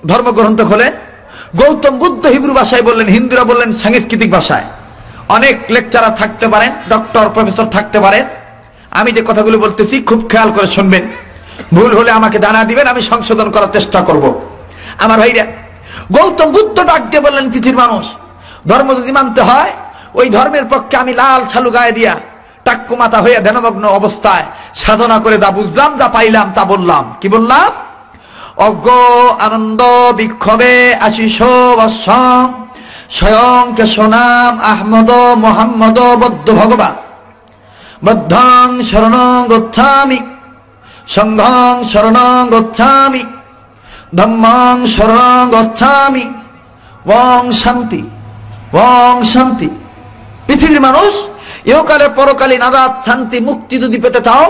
ধর্মগ্রন্থ খোলেন, গৌতম বুদ্ধ হিব্রু ভাষায় বললেন, হিন্দুরা বললেন সাংস্কৃতিক ভাষায়। অনেক লেকচারার থাকতে পারেন, ডক্টর প্রফেসর থাকতে পারেন। আমি যে কথাগুলো বলতেছি খুব খেয়াল করে শুনবেন, ভুল হলে আমাকে জানা দিবেন, আমি সংশোধন করার চেষ্টা করব। আমার ভাইরা, গৌতম বুদ্ধ ডাক দিয়ে বললেন, পৃথিবীর মানুষ ধর্ম যদি মানতে হয়, ওই ধর্মের পক্ষে আমি লাল ছালু গায়ে দিয়া টাক্কু মাথা হয়ে ধ্যানমগ্ন অবস্থায় সাধনা করে যা বুঝলাম, যা পাইলাম তা বললাম। কি বললাম? অজ্ঞ আনন্দ বিক্ষোভে আশিস বৎসম স্বয়ং কেশনাম আহমদ মোহাম্মদ বদ্ধ ভগবান বদ্ধং শরণং গচ্ছামি সংঘং শরণং গচ্ছামি ধম্মং শরণং গচ্ছামি ওং শান্তি ওং শান্তি। পৃথিবীর মানুষ, ইহকালে পরকালে নাজাত শান্তি মুক্তি যদি পেতে চাও,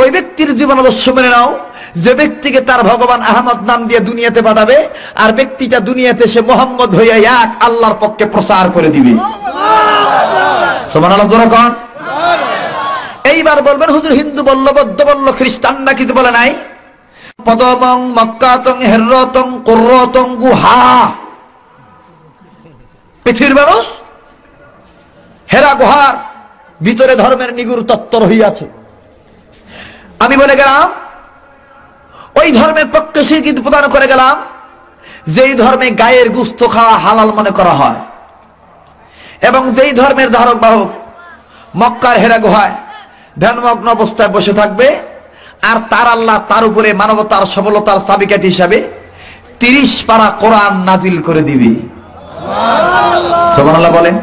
ওই ব্যক্তির জীবন আদর্শ মেনে নাও যে ব্যক্তিকে তার ভগবান আহমদ নাম দিয়ে দুনিয়াতে পাঠাবে, আর ব্যক্তিটা দুনিয়াতে সে মোহাম্মদ হইয়া এক আল্লাহর পক্ষে প্রচার করে দিবে। সুবহানাল্লাহ জোরে কোন। এইবার বলবেন, হুজুর হিন্দু বলল, বৌদ্ধ বলল, খ্রিস্টান না কিছু বলে নাই? পদমং মক্কাতং হেরতং কুরতং গুহা। পৃথিবীর মানুষ হেরা গুহার ভিতরে ধর্মের নিগুড় তত্ত্ব রহিয়াছে। আমি বলে গেলাম, ওই ধর্মের পক্ষে স্বীকৃতি প্রদান করে গেলাম যেই ধর্মে গায়ের গোশত খাওয়া হালাল মনে করা হয়, এবং যেই ধর্মের ধারক বাহক মক্কার হেরা গুহায় ধ্যানমগ্ন অবস্থায় বসে থাকবে, আর তার আল্লাহ তার উপরে মানবতার সফলতার চাবিকাঠি হিসাবে 30 পারা কোরআন নাজিল করে দিবে। সুবহানাল্লাহ বলেন,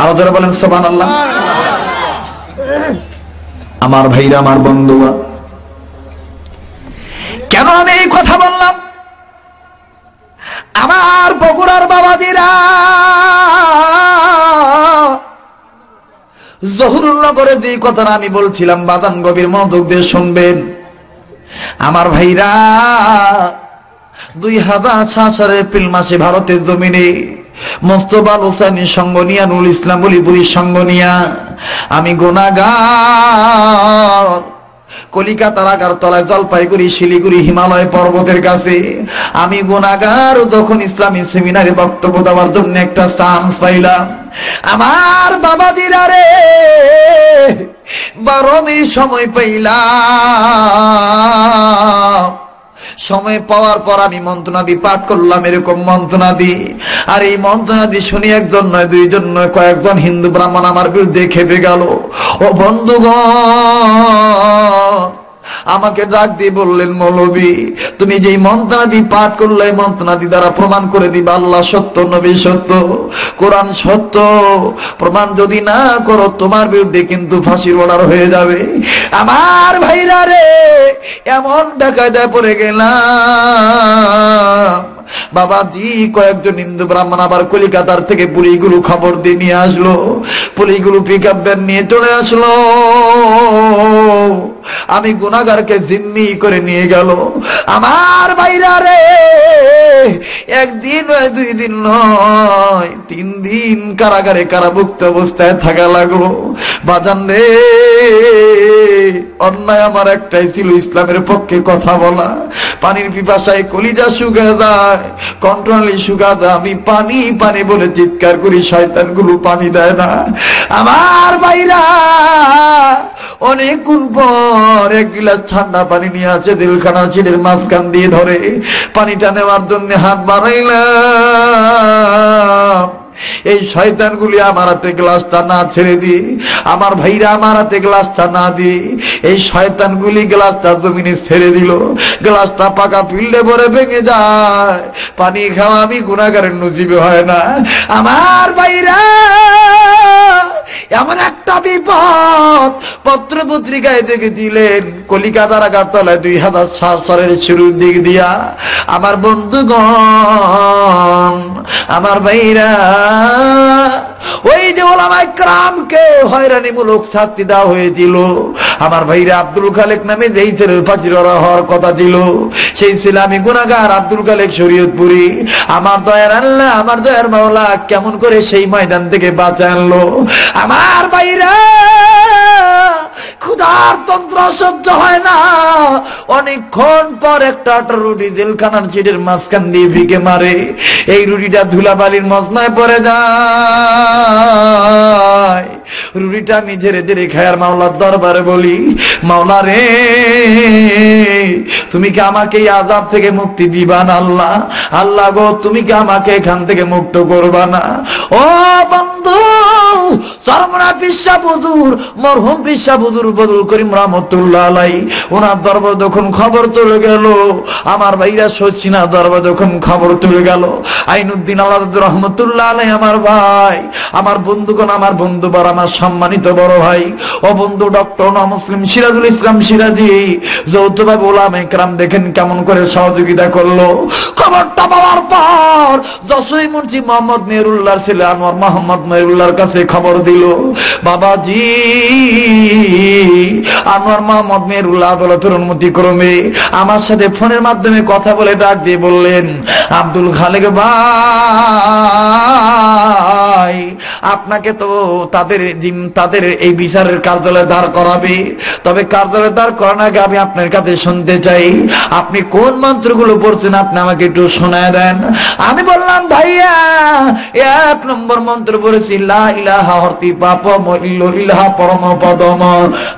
আরো জোরে বলেন সুবহানাল্লাহ। আমার ভাইরা, আমার বন্ধুরা, কেন আমি এই কথা বললাম? আমার বগুড়ার বাবাজিরা, জহুরুল্নগরে যে কথাটা আমি বলছিলাম, বাদান গভীর মনোযোগ দিয়ে শুনবেন। আমার ভাইরা, 2007 সালের এপ্রিল মাসে ভারতের জমিনে মোস্তফা হোসেন সঙ্গ নিয়া, নুরুল ইসলাম বলিপুরির সঙ্গ নিয়া আমি গুনাহগার কলিকাতার আগারতলায়, জলপাইগুড়ি, শিলিগুড়ি, হিমালয় পর্বতের কাছে আমি গুনাহগার যখন ইসলামী সেমিনারে বক্তব্য দেওয়ার জন্য একটা চান্স পাইলাম, আমার বাবাজিরা রে, 12 মিনিট সময় পাইলাম। সময় পাওয়ার পর আমি মন্ত্রনাদি পাঠ করলাম, এরকম মন্ত্রনাদি। আর এই মন্ত্রনাদি শুনি একজন নয়, দুইজন নয়, কয়েকজন হিন্দু ব্রাহ্মণ আমার বিরুদ্ধে খেপে গেল। ও বন্ধুগণ, আমাকে ডাক দিয়ে বললেন, মৌলবী তুমি যেই মন্ত্রনাদি পাঠ করলে, এই মন্ত্রনাদি দ্বারা প্রমাণ করে দিবা আল্লাহ সত্য, নবী সত্য, কোরআন সত্য। প্রমাণ যদি না করো, তোমার বিরুদ্ধে কিন্তু ফাঁসির অর্ডার হয়ে যাবে। আমার ভাইরা রে, এমন ডাকায় পড়ে গেলাম। বাবাজি, কয়েকজন হিন্দু ব্রাহ্মণ আবার কলিকাতার থেকে পুলিশগুলো খবর দিয়ে নিয়ে আসলো। পুলিশগুলো পিকআপ ভ্যান নিয়ে চলে আসলো। আমি গুনাহগারকে জিম্মি করে নিয়ে গেল। আমার ভাইরা রে, একদিন নয়, 2 দিন নয়, 3 দিন কারাগারে কারাভুক্ত অবস্থায় থাকা লাগলো। বাজান রে, অন্যায় আমার একটাই ছিল, ইসলামের পক্ষে কথা বলা। পানির পিপাসায় কলিজা শুকা যায়, কন্ট্রোলি শুকা যায়। আমি পানি পানি বলে চিৎকার করি, শয়তানগুলো পানি দেয় না। আমার ভাইরা, অনেকক্ষণ পর 1 গিলাস ঠান্ডা পানি নিয়ে আছে, দিলখানার চিলের মাঝখান দিয়ে ধরে পানিটা নেওয়ার জন্য হাত বাড়াইলাম। এই শয়তানগুলি আমার হাতে গ্লাসটা না ছেড়ে দিয়ে, আমার ভাইরা আমার হাতে গ্লাসটা না দিয়ে, এই শয়তানগুলি গ্লাসটা জমিনে ছেড়ে দিল। গ্লাসটা পাকা ফিল্ডে ভরে ভেঙে যায়। পানি খাওয়া আমি গুনাহগারের নসিবে হয় না। আমার ভাইরা, এমন একটা বিপদ পত্র পত্রিকায় দেখে দিলেন, কলিকাতার আগারতলায় 2007 সালের শুরুর দিক দিয়া। আমার বন্ধুগণ, আমার ভাইরা, ওই যে ওলামায়ে কেরামকে হয়রানিমূলক শাস্তি দেওয়া হয়েছিল, আমার ভাইরা আব্দুল খালেক নামে যেই ছেলের ফাঁসির হওয়ার কথা ছিল, সেই ছেলে আমি গুনাহগার আব্দুল খালেক শরীয়তপুরি। আমার দয়ার আল্লাহ, আমার দয়ার মাওলা কেমন করে সেই ময়দান থেকে বাঁচা আনলো। আমার ভাইরা ক্ষুধার তন্ত্র সহ্য হয় না, অনেকক্ষণ পর একটা আটার রুটি জেলখানার সিটের মাঝখান দিয়ে ভিকে মারে। এই রুটিটা ধুলাবালির মজমায় পড়ে যায়। রুটিটা আমি ধীরে ধীরে খায়ার মাওলার দরবারে বলি, মাওলা রে তুমি কি আমাকে এই আযাব থেকে মুক্তি দিবা না? আল্লাহ আল্লাহ গো তুমি কি আমাকে এখান থেকে মুক্ত করবা না? ও বন্ধু, সরমনা পিসা বুজুর, মরহুম পিসা বুজুর বদুল করিম রহমতুল্লাহ আলাইহি, ওনার দরবার যখন খবর চলে গেল, আমার ভাইরা সচিনা দরবার যখন খবর চলে গেল, আইনুদ্দিন আলাদা রহমতুল্লাহ আলাইহি আমার ভাই, আমার বন্ধুগণ, আমার বন্ধু বার, আমার সম্মানিত বড় ভাই ও বন্ধু ডক্টর না মুসলিম সিরাজুল ইসলাম সিরাজি যৌথভাবে ওলামা ইকরাম দেখেন কেমন করে সহযোগিতা করলো। খবরটা পাওয়ার পর যশোরী মুন্সি মোহাম্মদ মেহেরুল্লাহর ছেলে আনোয়ার মোহাম্মদ মেহেরুল্লাহর কাছে খবর দিল, বাবাজি আনোয়ার মোহাম্মদ মেহেরুল্লাহ আদালতের অনুমতি ক্রমে আমার সাথে ফোনের মাধ্যমে কথা বলে ডাক দিয়ে বললেন, আব্দুল খালেক ভাই আপনাকে তো তাদের এই বিচারের কার্যালয়ে দাঁড় করাবে, তবে কার্যালয়ে দাঁড় করানোর আগে আমি আপনার কাছে শুনতে চাই আপনি কোন মন্ত্রগুলো পড়ছেন, আপনি আমাকে একটু শোনায় দেন। আমি বললাম, ভাইয়া 1 নম্বর মন্ত্র পড়েছি লা ইলাহা হরতি পাপ মইল ইলাহা পরম পদম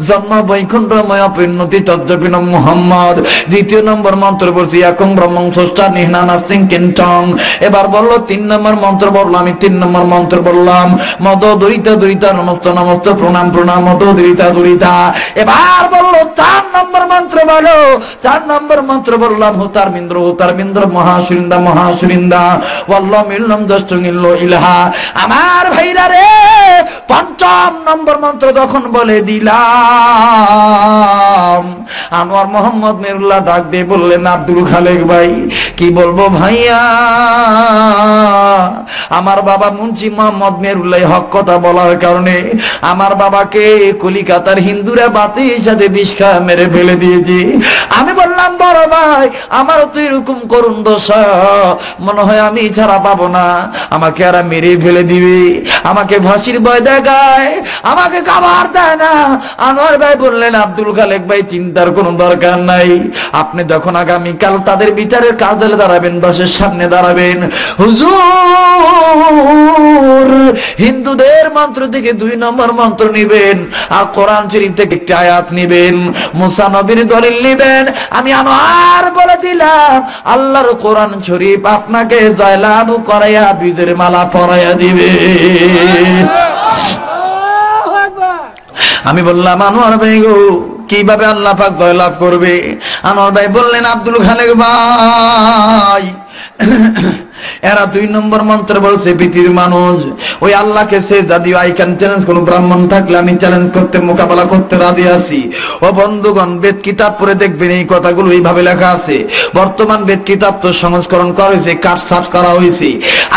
জন্ম বৈকুণ্ঠময় পরিণতি তদ্জপিন মুহাম্মদ। 2 নম্বর মন্ত্র পড়ছি একং ব্রহ্মং স্রষ্টা নিহনা নাস্তিং কিঞ্চং। এবার বললো 3 নম্বর মন্ত্র বললাম, আমি 3 নম্বর মন্ত্র বললাম মদ দরিতা দরিতা নমস্ত নমস্ত প্রণাম প্রণাম মদ দরিতা দরিতা। এবার বললো 4 নম্বর মন্ত্র বলো। 4 নম্বর মন্ত্র বললাম হুতার মিন্দ্র মহাসুরিন্দা মহাসুরিন্দা ওয়াল্লাহ মিল্লাম দস্তং ইল্লো ইলাহা। আমার ভাইরা রে 5ম নম্বর মন্ত্র যখন বলে দিলাম, আনোয়ার মোহাম্মদ মেহেরুল্লাহ ডাক দিয়ে বললেন, আব্দুল খালেক ভাই কি বলবো ভাইয়া, আমার বাবা মুন্সি মোহাম্মদ মেহেরুল্লাহ হক কথা বলার কারণে আমার বাবাকে কলিকাতার হিন্দুরা বাতির সাথে বিষ খাওয়া মেরে ফেলে দিয়েছে। আমি বললাম, বড় ভাই আমারও তো এরকম করুন দশা, মনে হয় আমি ছাড়া পাবো না, আমাকে আর মেরে ফেলে দিবে, আমাকে ফাঁসির ভয় দেখায়, আমাকে খাবার দেয় না। আনোয়ার ভাই বললেন, আব্দুল খালেক ভাই চিন্তার কোনো দরকার নাই, আপনি যখন আগামীকাল তাদের বিচারের কার্যালয়ে দাঁড়াবেন, বাসের সামনে দাঁড়াবেন, হুজুর হিন্দুদের মন্ত্র থেকে 2 নম্বর মন্ত্র নিবেন আর কোরআন শরীফ থেকে একটি আয়াত নিবেন, মুসা নবীর দলিল নিবেন। আমি আনোয়ার বলে দিলাম, আল্লাহর কোরআন শরীফ আপনাকে জয়লাভ করাইয়া বিজের মালা পরাইয়া দিবে। আমি বললাম, আনোয়ার ভাই গো কিভাবে আল্লাহ পাক জয়লাভ করবে? আনোয়ার ভাই বললেন, আব্দুল খালেক ভাই এরা 2 নম্বর মন্ত্র বলছে পৃথিবীর মানুষ ওই আল্লাহকে সেজদা দিও, আই ক্যান চ্যালেঞ্জ, কোন ব্রাহ্মণ থাকলে আমি চ্যালেঞ্জ করতে মোকাবেলা করতে রাজি আছি। ও বন্ধুগণ, বেদ কিতাব পড়ে দেখবেন এই কথাগুলো এইভাবে লেখা আছে। বর্তমান বেদ কিতাব তো সংস্করণ করা হয়েছে, কাটছাট করা হয়েছে।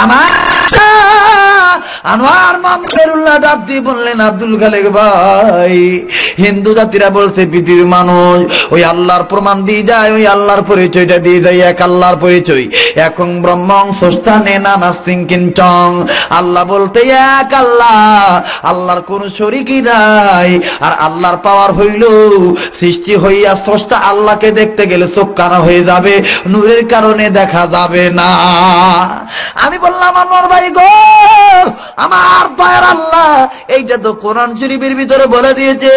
আমার আনোয়ার মেহেরুল্লাহ ডাক দিয়ে বললেন, আব্দুল খালেক ভাই হিন্দু জাতিরা বলছে পৃথিবীর মানুষ ওই আল্লাহর প্রমাণ দিয়ে যায়, ওই আল্লাহর পরিচয়টা দিয়ে যায়, এক আল্লাহর পরিচয়, একং ব্রহ্মং স্রষ্টা নেনা নাস্তিং কিঞ্চং। আল্লাহ বলতে এক আল্লাহ, আল্লাহর কোন শরীকি নাই। আর আল্লাহর পাওয়ার হইল সৃষ্টি হইয়া স্রষ্টা আল্লাহকে দেখতে গেলে চোখ কানা হয়ে যাবে, নূরের কারণে দেখা যাবে না। আমি বললাম, আনোয়ার ভাই গো আমার দয়ার আল্লাহ এইটা তো কোরআন শরীফের ভিতরে বলে দিয়েছে,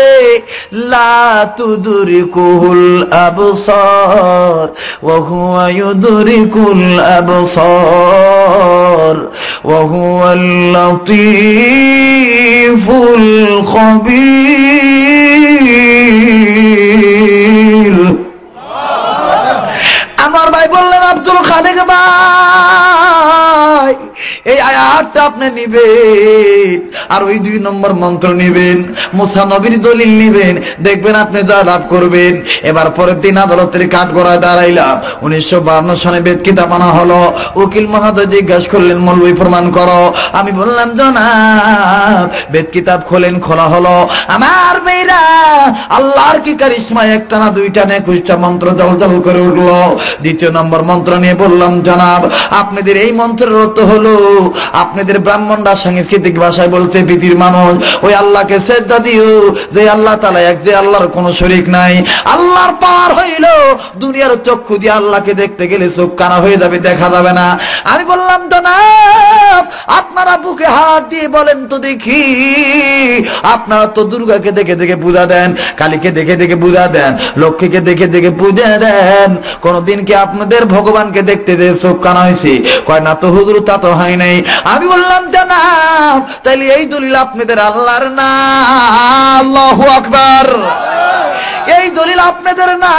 লা তুদরিকুল আবসার ওয়া হুয়া ইউদরিকুল আবসার ওয়া হুয়াল লাতীফুল খবীর। আমার ভাই বললেন, আব্দুল খালেক ভাই এই আয়াতটা আপনি নিবেন আর ওই 2 নম্বর মন্ত্র নিবেন, মুসা নবীর দলিল নিবেন, দেখবেন আপনি যা লাভ করবেন। এবার পরের দিন আদালতের কাঠগড়ায় দাঁড়াইলাম। 1952 সালে বেদ কিতাব আনা হলো। উকিল মহোদয় জিজ্ঞাসা করলেন, মৌলবি প্রমাণ করো। আমি বললাম, জনাব বেদ কিতাব খোলেন। খোলা হলো। আমার মেয়েরা আল্লাহর কি কারিশমা, একটা না দুইটা না 21টা মন্ত্র জলজল করে উঠলো। দ্বিতীয় নম্বর মন্ত্র নিয়ে বললাম, জনাব আপনাদের এই মন্ত্রের অর্থ হলো, আপনাদের ব্রাহ্মণরা সাংস্কৃতিক ভাষায় বলছে পৃথিবীর মানুষ ওই আল্লাহকে সেজদা দিও যে আল্লাহ তাআলা এক, যে আল্লাহর কোনো শরীক নাই। আল্লাহর পার হইল দুনিয়ার চক্ষু দিয়ে আল্লাহকে দেখতে গেলে চোখ কানা হয়ে যাবে, দেখা যাবে না। আমি বললাম, জনাব আপনারা বুকে হাত দিয়ে বলেন তো দেখি, আপনারা তো দুর্গাকে দেখে দেখে পূজা দেন, কালীকে দেখে দেখে পূজা দেন, লক্ষ্মীকে দেখে দেখে পূজা দেন, কোনদিন কি আপনাদের ভগবানকে দেখতে যে চোখ কানা হয়েছে? কয় না তো হুজুর, তা তো হয় নাই। আমি বললাম, জনাব তাইলে এই দলিল আপনাদের আল্লাহর না? আল্লাহু আকবার। এই দলিল আপনাদের না,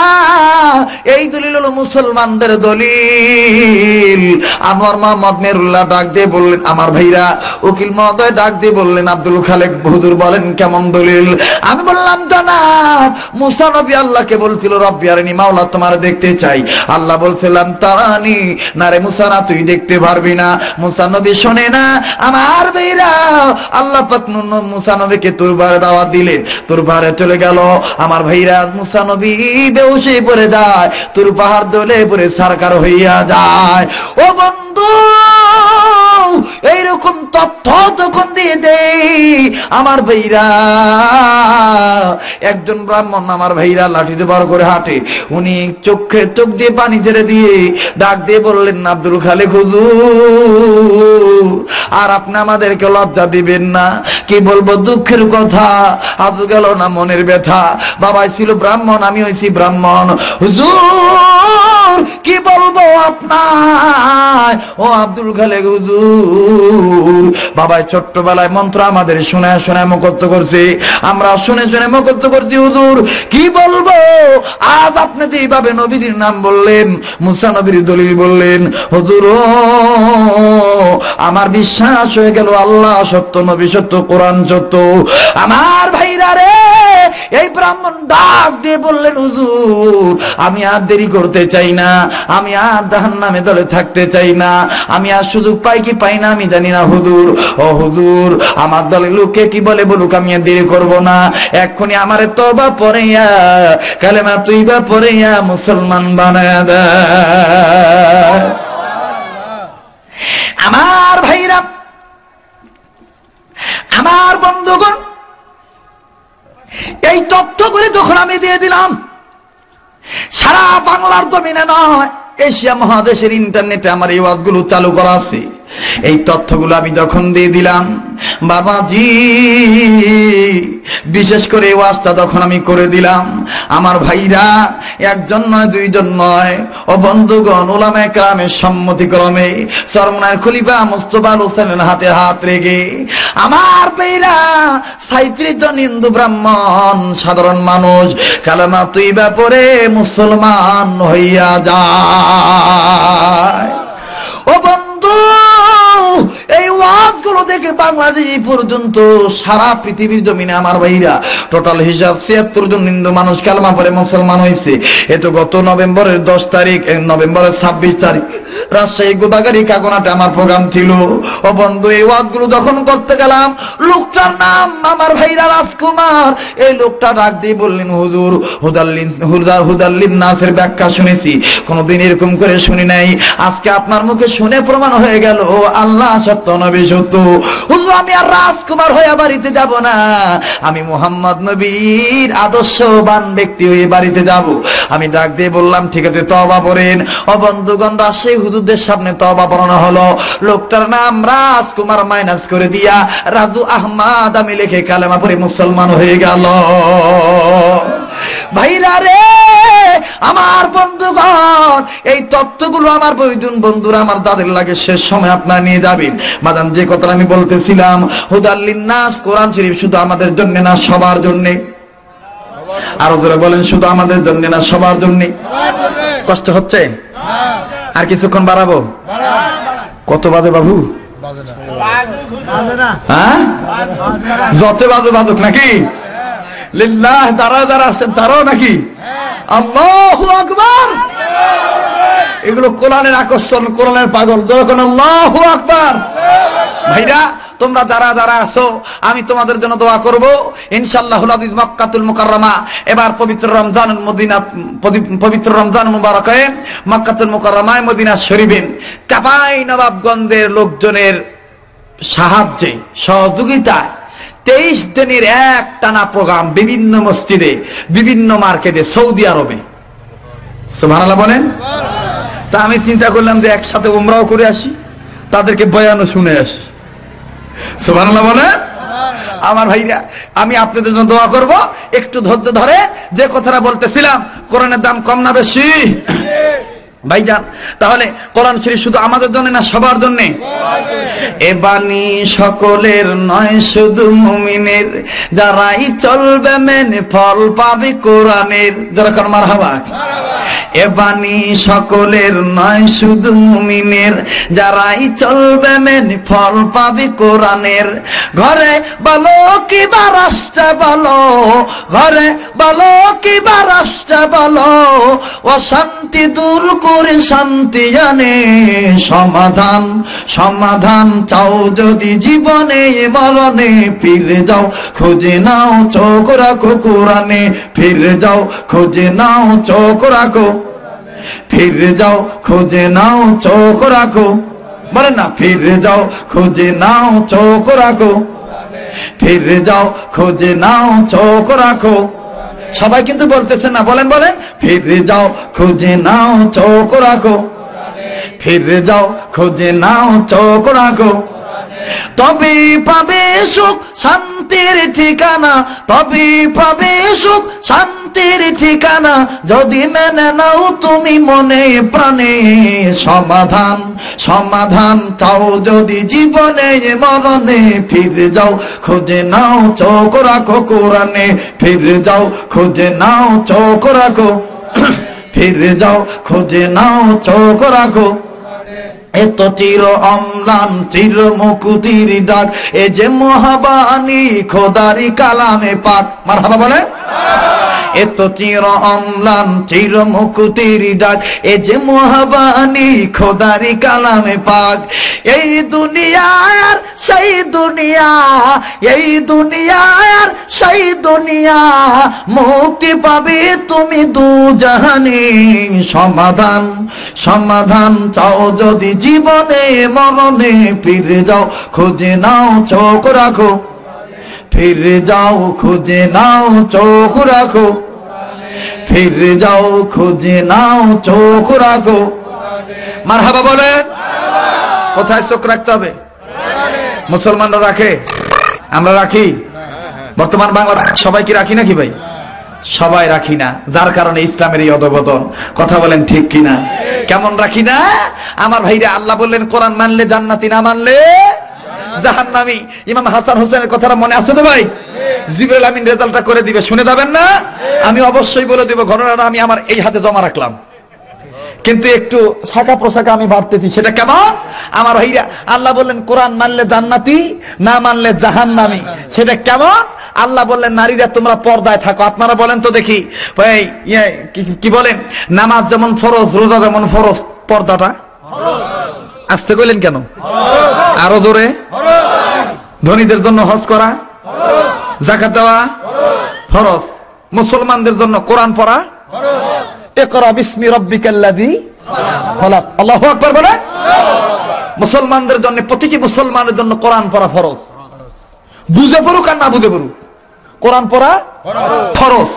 এই দলিল হলো মুসলমানদের দলিল। আনোয়ার মোহাম্মদ মেরুল্লাহ ডাক দিয়ে বললেন, আমার ভাইরা উকিল মহোদয় ডাক দিয়ে বললেন, আব্দুল খালেক হুজুর বলেন কেমন দলিল? আমি বললাম, জনাব মুসা নবী আল্লাহকে বলছিল, রব্বি আরিনি, মাওলা তোমার দেখতে চাই। আল্লাহ বলছিলাম তারানি, না রে মুসা না, তুই দেখতে পারবি না। মুসা নবী শোনে না। আমার ভাইরা আল্লাহ পাক মুসা নবীকে তুরবারে দাওয়াত দিলেন, তুরবারে চলে গেল। আমার ভাইরা মুসা নবী বেহুশ হয়ে পড়ে যায়, তুর পাহাড় দলে পড়ে সরকার হইয়া যায়। ও বন্ধু, এইরকম তথ্য যখন দিয়ে দেই আমার ভাইরা, একজন ব্রাহ্মণ আমার ভাইরা লাঠিতে বড় করে হাঁটে, উনি চোখে চোখ দিয়ে পানি ছেড়ে দিয়ে ডাক দিয়ে বললেন, আব্দুল খালেক হুজুর আর আপনি আমাদেরকে লজ্জা দিবেন না। কি বলবো, দুঃখের কথা, আজ গেল না মনের ব্যথা। বাবাই ছিল ব্রাহ্মণ, আমি হইছি ব্রাহ্মণ। হুজুর কি বলবো আপনার, ও আব্দুল খালেক হুজুর, বাবাই ছোট্টবেলায় মন্ত্র আমাদের শোনায় শোনায় মুখস্থ করছে, আমরা শুনে শুনে মুখস্থ করছি। হুজুর কি বলবো, আজ আপনি যেভাবে নবীদের নাম বললেন, মুসা নবীর দলিল বললেন, হুজুর আমার বিশ্বাস হয়ে গেল আল্লাহ সত্য, নবী সত্য, কোরআন সত্য। আমার ভাইরা রে, এই ব্রাহ্মণ ডাক দিয়ে বললেন, হুজুর আমি আর দেরি করতে চাই না, আমি আর জাহান্নামে দলে থাকতে চাই না, আমি আর সুযোগ পাই কি পাই না আমি জানি না হুজুর। ও হুজুর আমার দলের লোকে কি বলে বলুক, আমি আর দেরি করব না, এক্ষুনি আমারে তওবা পড়াইয়া কালেমা তৈবা পড়াইয়া মুসলমান বানায়া দেয়। আমার ভাইরা, আমার বন্ধুগণ, এই তথ্যগুলি যখন আমি দিয়ে দিলাম, সারা বাংলার জমিনে নয়, এশিয়া মহাদেশের ইন্টারনেটে আমার এই ওয়াজগুলো চালু করা আছে। এই তথ্যগুলো আমি যখন দিয়ে দিলাম, বাবাজি বিশেষ করে এই ওয়াজটা যখন আমি করে দিলাম, আমার ভাইরা একজন নয় দুইজন নয়, ও বন্ধুগণ, উলামায়ে কেরামের সম্মতিক্রমে চরমনায়ের খলিফা মুস্তাফা হোসেনের হাতে হাত রেখে আমার ভাইরা 37 জন হিন্দু ব্রাহ্মণ সাধারণ মানুষ কালেমা তৈবা পড়ে মুসলমান হইয়া যায়। ও বন্ধু, এই ওয়াজগুলো দেখে বাংলাদেশ পর্যন্ত সারা পৃথিবীর জমিনে আমার ভাইরা টোটাল হিসাব ৭৬ জন হিন্দু মানুষ কালেমা পড়ে মুসলমান হয়েছে। এ তো গত নভেম্বরের 10 তারিখ, নভেম্বরের 26 তারিখ রাজশাহী গোদাগাড়ি কাকনাটে আমার প্রোগ্রাম ছিল। ও বন্ধু, এই ওয়াজগুলো যখন করতে গেলাম, লোকটার নাম আমার ভাইরা রাজকুমার, এই লোকটা ডাক দিয়ে বললেন, হুজুর হুদাল্লিন নাসের ব্যাখ্যা শুনেছি, কোনোদিন এরকম করে শুনি নাই, আজকে আপনার মুখে শুনে প্রমাণ হয়ে গেল আল্লাহ সত্য, নবী সত্য। হুজুর আমি আর রাজকুমার হয়ে বাড়িতে যাব না, আমি মুহাম্মদ নবীর আদর্শবান ব্যক্তি হয়ে বাড়িতে যাব। আমি ডাক দিয়ে বললাম, ঠিক আছে তওবা পড়েন। ও বন্ধুগণ, রাজশাহী হুজুরদের সামনে তওবা পড়ানো হলো। লোকটার নাম রাজকুমার মাইনাস করে দিয়া রাজু আহমদ আমি লিখে কালেমা পড়ে মুসলমান হয়ে গেল। ভাইরা রে, আমার বন্ধুগণ, এই তত্ত্বগুলো আমার বৈদুন বন্ধুরা আমার তাদের লাগে শেষ সময় আপনারা নিয়ে যাবেন। মাদান যে কথা আমি বলতেছিলাম, হুদাল্লিন নাস, কোরআন শরীফ শুধু আমাদের জন্য না, সবার জন্য। আরো জোরে বলেন, শুধু আমাদের জন্য না, সবার জন্য। কষ্ট হচ্ছে? আর কিছুক্ষণ বাড়াবো? কত বাজে বাবু? হ্যাঁ, যত বাজে বাজুক নাকি, লিল্লাহ যারা যারা আছেন তারাও নাকি, আল্লাহু আকবার। এগুলো কোরআনের আকর্ষণ, কোরআনের পাগল, যখন আল্লাহু আকবার। ভাইরা তোমরা যারা যারা আছো, আমি তোমাদের জন্য দোয়া করব। ইনশাআল্লাহুল আজিজ মক্কাতুল মুকাররমা, এবার পবিত্র রমজান মদিনা, পবিত্র রমজান মুবারকে মক্কাতুল মুকাররমায় মদিনা শরীফে চাপাই নবাবগঞ্জের লোকজনের সাহায্যে সহযোগিতায় 23 দিনের এক টানা প্রোগ্রাম বিভিন্ন মসজিদে, বিভিন্ন মার্কেটে, সৌদি আরবে। সুবহানাল্লাহ বলেন। তা আমি চিন্তা করলাম যে একসাথে উমরাও করে আসি, তাদেরকে বয়ানও শুনে আসি। সুবহানাল্লাহ বলেন। আমার ভাইরা, আমি আপনাদের জন্য দোয়া করব, একটু ধৈর্য ধরে। যে কথাটা বলতেছিলাম, কোরআনের দাম কম না বেশি ভাইজান? তাহলে কোরআন শরীফ শুধু আমাদের জন্য না, সবার জন্য? এ বাণী সকলের নয়, শুধু মুমিনের, যারাই চলবে মেনে ফল পাবে কোরআনের। যারা কর মারহাবা। এ বাণী সকলের নয়, শুধু মুমিনের, যারাই চলবে মেনে ফল পাবে কোরআনের। ঘরে বলো কিবা রাষ্ট্রে বলো, ঘরে বলো কিবা রাষ্ট্রে বলো, অশান্তি দূর করে শান্তি জানে সমাধান। সমাধান চাও যদি জীবনে মরণে, ফিরে যাও খুঁজে নাও চোখ রাখো কোরআনে। ফিরে যাও খুঁজে নাও চোখ রাখো, ফিরে যাও খুঁজে নাও চোখ রাখো। বলেন না, ফিরে যাও খুঁজে নাও চোখ রাখো, ফিরে যাও খুঁজে নাও চোখ রাখো। সবাই কিন্তু বলতেছে না, বলেন বলেন। ফিরে যাও খুঁজে নাও চোখ রাখো, ফিরে যাও খুঁজে নাও চোখ রাখো। তবে পাবে সুখ শান্তির ঠিকানা, তবে পাবে সুখ শান্তির ঠিকানা, যদি মেনে নাও তুমি মনে প্রাণে সমাধান। সমাধান চাও যদি জীবনে মরণে, ফিরে যাও খুঁজে নাও চোখ রাখো কোরআনে। ফিরে যাও খুঁজে নাও চোখ রাখো, ফিরে যাও খুঁজে নাও চোখ রাখো। এত চির অম্লান চির মুকুতির ডাক, এ যে মহাবাণী খোদারি কালামে পাক। মারহাবা বলে। এত চির অম্লান চির মুকুতির ডাক, এ যে মহাবাণী খোদারি কালামে পাক। এই দুনিয়া আর সেই দুনিয়া, এই দুনিয়া আর সেই দুনিয়া, মুক্তি পাবে তুমি দু জাহানে। সমাধান সমাধান চাও যদি জীবনে মরণে, ফিরে যাও খুঁজে নাও চোখ রাখো, ফিরে যাও খুঁজে নাও চোখ রাখো, ফিরে যাও খুঁজে নাও চোখ রাখো। মারহাবা বলে। কোথায় চোখ রাখতে হবে? মুসলমানরা রাখে, আমরা রাখি? বর্তমান বাংলাদেশ সবাই কি রাখি নাকি ভাই? সবাই রাখি না, যার কারণে ইসলামের এই অধঃপতন। কথা বলেন ঠিক কিনা? কেমন রাখি না? আমার ভাইরা, আল্লাহ বললেন কোরআন মানলে জান্নাতি, না মানলে জাহান্নামী। ইমাম হাসান হোসেনের কথাটা মনে আছে তো ভাই? জিবরাইল আমিন রেজাল্টটা করে দিবে, শুনে যাবেন না? আমি অবশ্যই বলে দিব। ঘটনাটা আমি আমার এই হাতে জমা রাখলাম, কিন্তু একটু শাখা প্রশাখা আমি বাড়তেছি। সেটা কেমন? আমার ভাইরা, আল্লাহ বললেন কোরআন মানলে জান্নাতি, না মানলে জাহান্নামী। সেটা কেমন? আল্লাহ বললেন নারীরা তোমরা পর্দায় থাকো। আপনারা বলেন তো দেখি, কি বলেন? নামাজ যেমন ফরজ, রোজা যেমন ফরজ, পর্দাটা আসতে কইলেন কেন? আরো জোরে। ধনীদের জন্য হজ করা, যাকাত দেওয়া ফরজ। মুসলমানদের জন্য কোরআন পড়া, ইকরা বিসমি রাব্বিকাল্লাযী খলাক। আল্লাহু আকবার বলে। মুসলমানদের জন্য, প্রতিটি মুসলমানের জন্য কোরআন পড়া ফরজ। বুঝে পড়ুক আর না বুঝে পড়ুক, কোরআন পড়া ফরজ।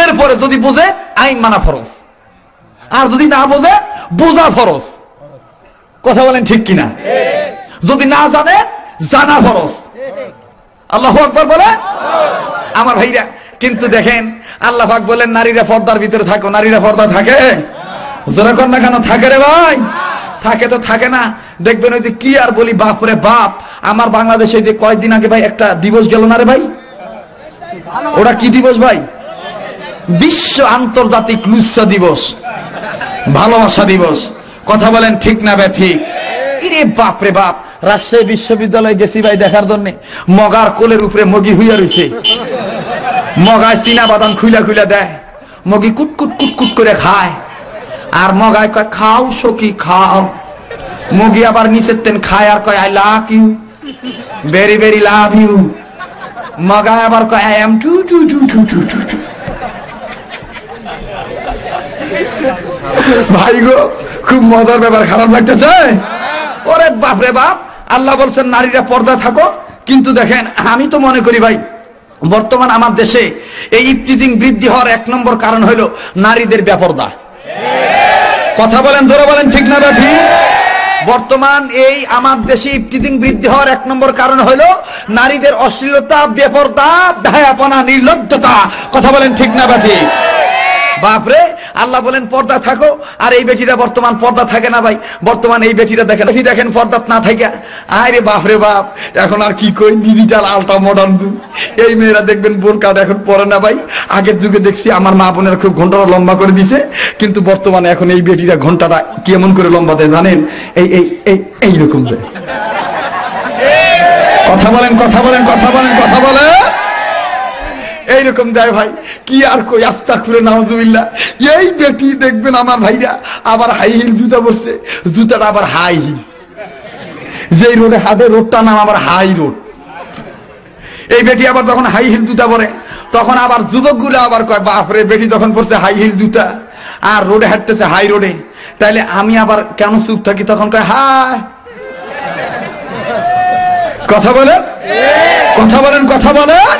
এরপরে যদি বুঝে, আইন মানা ফরজ। আর যদি না বোঝে, বোঝা ফরজ। কথা বলেন ঠিক কিনা? যদি না জানে, জানা ফরজ। আল্লাহু আকবার বলে। আমার ভাইরা, কিন্তু দেখেন আল্লাহ পাক বলেন নারীরা পর্দার ভিতরে থাকো। নারীরা পর্দা থাকে? জোরে কর না কেন? থাকে রে ভাই। থাকে তো থাকে না। দেখবেন ওই যে কি আর বলি, বাপ রে বাপ, আমার বাংলাদেশে যে কয়েকদিন আগে ভাই একটা দিবস গেল না রে ভাই? ওটা কি দিবস ভাই? বিশ্ব আন্তর্জাতিক লুচ্ছা দিবস, ভালোবাসা দিবস। কথা বলেন ঠিক না বে ঠিক? ইরে বাপ রে বাপ, রাজশাহী বিশ্ববিদ্যালয়ে গেছি ভাই দেখার জন্য, মগার কোলের উপরে মগি হইয়া রইছে, মগায় চীনা বাদাম খুইলা খুইলা দেয়, মগি কুট কুট কুট কুট করে খায়, আর মগায় কয় খাও সখী খাও, মগি আবার নিচের তেন খায় আর কয় I love you, very very love you, মগায় আবার কয় I am too too too too too too. ভাই গো খুব মজার ব্যাপার, খারাপ লাগতেছে? ওরে বাপ রে বাপ, আল্লাহ বলছেন নারীরা পর্দা থাকো, কিন্তু দেখেন আমি তো মনে করি ভাই বর্তমান আমার দেশে এই ইফটিজিং বৃদ্ধি হওয়ার 1 নম্বর কারণ হলো নারীদের বেপরদা। কথা বলেন, ধরে বলেন, ঠিক না বা ঠিক? বর্তমান এই আমার দেশে ইফটিজিং বৃদ্ধি হওয়ার 1 নম্বর কারণ হলো নারীদের অশ্লীলতা, বেপরদা, বেহায়াপনা, নির্লজ্জতা। কথা বলেন, ঠিক না বা ঠিক? বাপরে, আল্লাহ বলেন পর্দা থাকো, আর এই বেটিরা বর্তমান পর্দা থাকে না ভাই। বর্তমান এই বেটিরা দেখেন পর্দা না থাকে, আরে বাপরে বাপ, এখন আর কি কই, ডিজিটাল আলট্রা মডার্ন যুগ। এই মেয়েরা দেখবেন বোরকাটা এখন পরে না ভাই। আগের যুগে দেখছি আমার মা বোনেরা খুব ঘন্টাটা লম্বা করে দিছে, কিন্তু বর্তমানে এখন এই বেটিরা ঘন্টাটা কেমন করে লম্বা দেয় জানেন? এইরকম দেয়। কথা বলেন, কথা বলেন, কথা বলেন, কথা বলেন, এইরকম যায় ভাই। কি আর কই, আস্তাগফিরুল্লাহ, নাউযুবিল্লাহ। এই বেটি দেখবেন আমার ভাইরা আবার হাই হিল জুতা পরছে, জুতাটা আবার হাই হিল, যেই রোডে হাঁটে রোডটার নাম আবার হাই রোড। এই বেটি আবার যখন হাই হিল জুতা পরে তখন আবার যুবকগুলো আবার কয় বাপরে, বেটি যখন পরছে হাই হিল জুতা আর রোডে হাঁটতেছে হাই রোডে, তাইলে আমি আবার কেন চুপ থাকি? তখন কয় হাই। কথা বলেন, কথা বলেন, কথা বলেন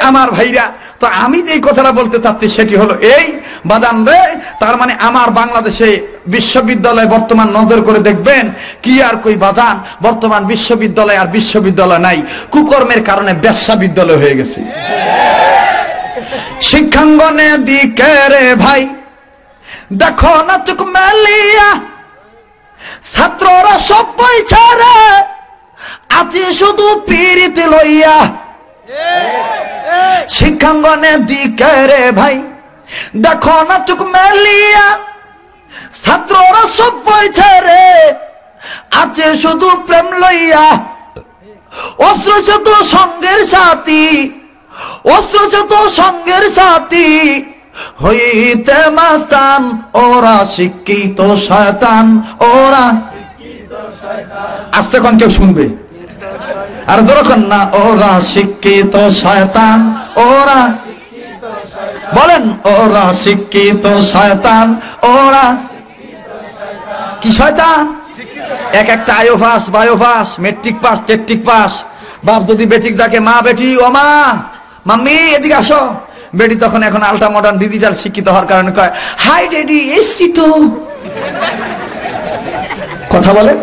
আমার ভাইরা। তো আমি যে কথাটা বলতে চাচ্ছি সেটি হলো এই বাদান রে, তার মানে আমার বাংলাদেশে বিশ্ববিদ্যালয় বর্তমান নজর করে দেখবেন কি আর কই বাজান, বর্তমান বিশ্ববিদ্যালয় আর বিশ্ববিদ্যালয় নাই, কুকর্মের কারণে বেশ্যা বিদ্যালয় হয়ে গেছে। শিক্ষাঙ্গনে দিকে রে ভাই দেখো না চোখ মেলিয়া, ছাত্ররা সব বই ছাড়ে আছে শুধু পীড়িত লইয়া। শিক্ষাঙ্গনে দিকে রে ভাই দেখো না চোখ মেলিয়া, ছাত্ররা সব বই ছেড়ে আছে শুধু প্রেম লইয়া। অস্ত্র শত সঙ্গের সাথী, অস্ত্র শত সঙ্গের সাথী হইতে মাস্তান, ওরা শিক্ষিত শয়তান, ওরা আস্তে কোন কেউ শুনবে আর যখন না, ওরা শিক্ষিত শয়তান, ওরা বলেন, ওরা শিক্ষিত শয়তান, ওরা কি শয়তান? এক একটা আয়ো পাস, বায়ো পাস, মেট্রিক পাস, টেট্রিক পাস। বাপ যদি বেটিক ডাকে মা, বেটি ও মা, মাম্মি এদিকে আসো, বেটি তখন এখন আলট্রা মডার্ন ডিজিটাল শিক্ষিত হওয়ার কারণে কয় হাই ড্যাডি এসছি তো। কথা বলে,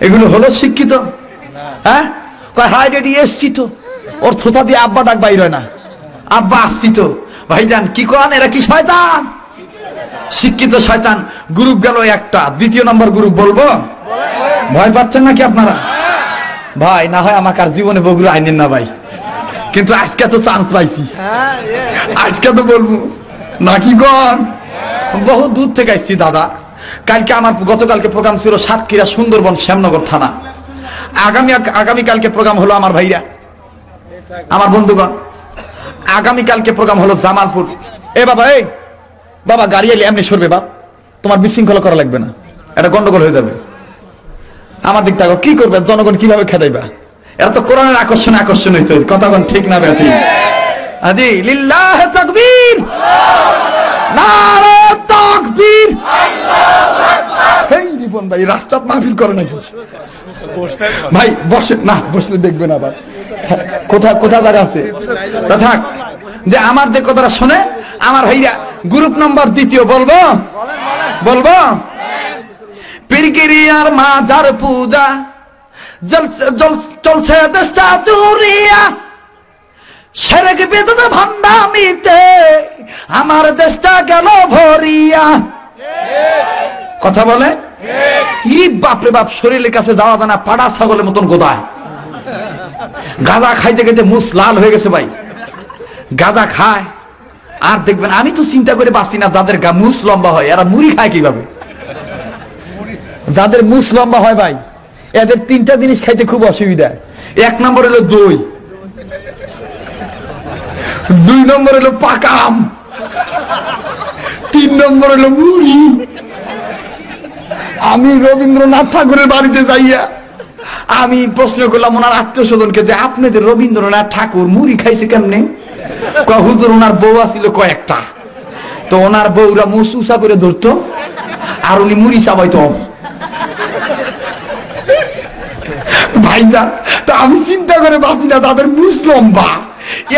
এগুলো হলো শিক্ষিত? হ্যাঁ, কয় হাই ড্যাডি এসছি তো, ওর থোতা দিয়ে আব্বা ডাক বাইর হয় না, আব্বা আসছি তো। ভাইজান কি করেন, এরা কি শয়তান? শিক্ষিত শয়তান। গ্রুপ গেল একটা, 2 নম্বর গ্রুপ বলবো? ভয় পাচ্ছেন নাকি আপনারা? ভাই না হয় আমাকে আর জীবনে বগুড়া আইনেন না ভাই, কিন্তু আজকে তো চান্স পাইছি, আজকে তো বলবো নাকি গন। বহু দূর থেকে আসছি দাদা। কালকে আমার গতকালকে প্রোগ্রাম ছিল সাতক্ষীরা, সুন্দরবন, শ্যামনগর থানা। আগামীকালকে প্রোগ্রাম হলো আমার ভাইরা, আমার বন্ধুগণ, আগামীকালকে প্রোগ্রাম হলো জামালপুর। এ বাবা, এই বাবা গাড়ি এলে এমনি সরবে বাপ, তোমার বিশৃঙ্খলা করা লাগবে না, এটা গন্ডগোল হয়ে যাবে। আমার দিক থাকো, কি করবে, জনগণ কিভাবে খেদাইবা? এরা তো কোরআনের আকর্ষণ হইতে, কথা কোন ঠিক না বেঠিক? আজি লিল্লাহ তাকবীর, নারে তাকবীর। এই রিপন ভাই রাস্তা মাহফিল করে নাকি ভাই? বসেন না, বসলে দেখবেন আবার কোথা জায়গা আছে। তা থাক, যে আমার যে কথাটা শোনে আমার ভাইরা, গ্রুপ নম্বর 2 বলবো? বলবো? পীরগিরিয়ার মাজার পূজা চলছে দেশটা জুড়িয়া, সেরেক বেদনা ভান্ডামিতে আমার দেশটা গেল ভরিয়া। কথা বলে, বাপরে বাপ, শরীরের কাছে যাওয়া জানা পাড়া ছাগলের মতন গোদায়। গাঁজা খাইতে খাইতে মুস লাল হয়ে গেছে ভাই, গাঁজা খায়। আর দেখবেন আমি তো চিন্তা করে বাঁচি না, যাদের মুস লম্বা হয় এরা মুড়ি খায় কিভাবে? যাদের মুস লম্বা হয় ভাই, এদের তিনটা জিনিস খাইতে খুব অসুবিধা। এক নম্বর হলো দই, 2 নম্বর হলো পাকা আম, 3 নম্বর হলো মুড়ি। আমি রবীন্দ্রনাথ ঠাকুরের বাড়িতে যাইয়া আমি প্রশ্ন করলাম ওনার আত্মীয় স্বজনকে যে আপনাদের রবীন্দ্রনাথ ঠাকুর মুড়ি খাইছে কেমনে? হুজুর ওনার বউ আছিল কয়েকটা, তো ওনার বউরা মুসুসা করে ধরতো আর উনি মুড়ি চাবাইতো। ভাইজান, তো আমি চিন্তা করে বাঁচি না তাদের মুস লম্বা,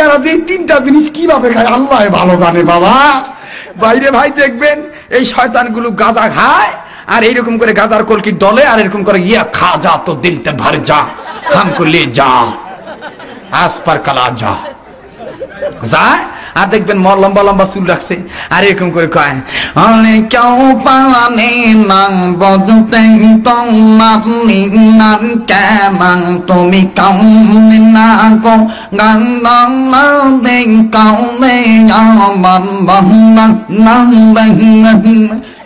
এরা যে 3টা জিনিস কিভাবে খায় আল্লাহ ভালো জানে বাবা। বাইরে ভাই দেখবেন এই শয়তানগুলো গাঁজা খায় আর এইরকম করে গাঁজার কলকি ডলে আর এরকম করে ইয়া খা যা তো দিলতে ভর যা হামকো লে যা আস পার কালা যা যায়। আর দেখবেন লম্বা লম্বা চুল রাখছে আর এরকম করে কয় অনেক কেউ পানে না বলতে তোমামি নাম কেমন তুমি কাউন না গো গান দে কাউনে আমার বাংলা নাম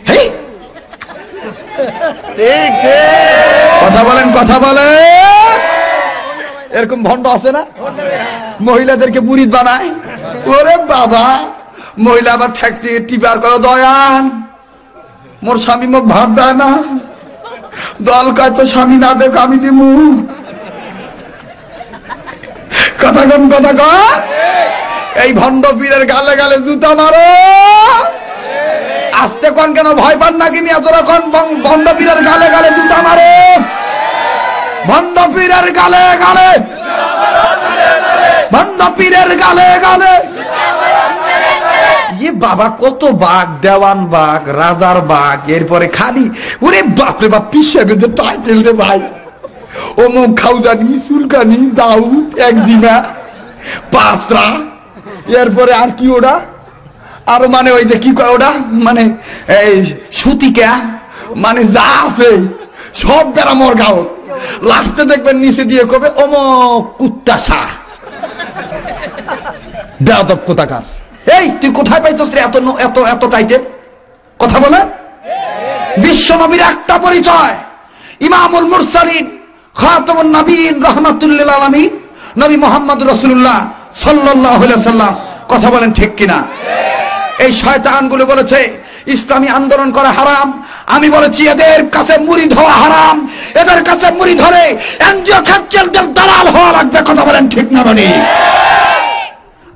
হে কথা বলেন, কথা বলেন। এরকম ভণ্ড আছে না, মহিলাদেরকে মুরিদ বানায়। ওরে বাবা, মহিলা আবার ঠেকতে টিপার করে দয়ান মোর স্বামী মোক ভাত দেয় না, দল কয় তো স্বামী না দেখ আমি দিমু। কথা কন, কথা কন। এই ভণ্ড পীরের গালে গালে জুতা মারো। আস্তে কোন কেন, ভয় পান নাকি মিয়া? তোরা কোন ভণ্ড পীরের গালে গালে জুতা মারো, ভণ্ড পীরের গালে গালে, ভণ্ড পীরের গালে গালে। ইয়ে বাবা, কত বাঘ, দেওয়ান বাঘ, রাজার বাঘ, এরপরে খালি ওরে বাপরে বাপ পিসাবে যে টাইটেল রে ভাই, অমুক খাউজানি, সুলকানি, দাউদ, একদিনা, পাঁচরা, এরপরে আর কি ওটা আর মানে ওই যে কি কয় ওটা মানে এই সুতিকা, মানে যা আছে সব বেড়া মোর গাও। লাস্টে দেখবেন নিচে দিয়ে কবে অমুক কুত্তা শাহ, বেয়াদব কোথাকার। এই তুই কোথায় পাইছস রে এত এত এত টাইটেল? কথা বলে। বিশ্ব নবীর একটা পরিচয়, ইমামুল মুরসালিন খাতামুন নবীন রাহমাতুল লিল আলামিন নবী মুহাম্মদুর রাসূলুল্লাহ সাল্লাল্লাহু আলাইহি ওয়াসাল্লাম। কথা বলেন ঠিক কিনা? এই শয়তানগুলো বলেছে ইসলামী আন্দোলন করা হারাম, আমি বলেছি এদের কাছে মুড়ি ধোয়া হারাম, এদের কাছে মুড়ি ধরে এনজিও খাচ্চেলদের দালাল হওয়া লাগবে। কথা বলেন ঠিক না? বলি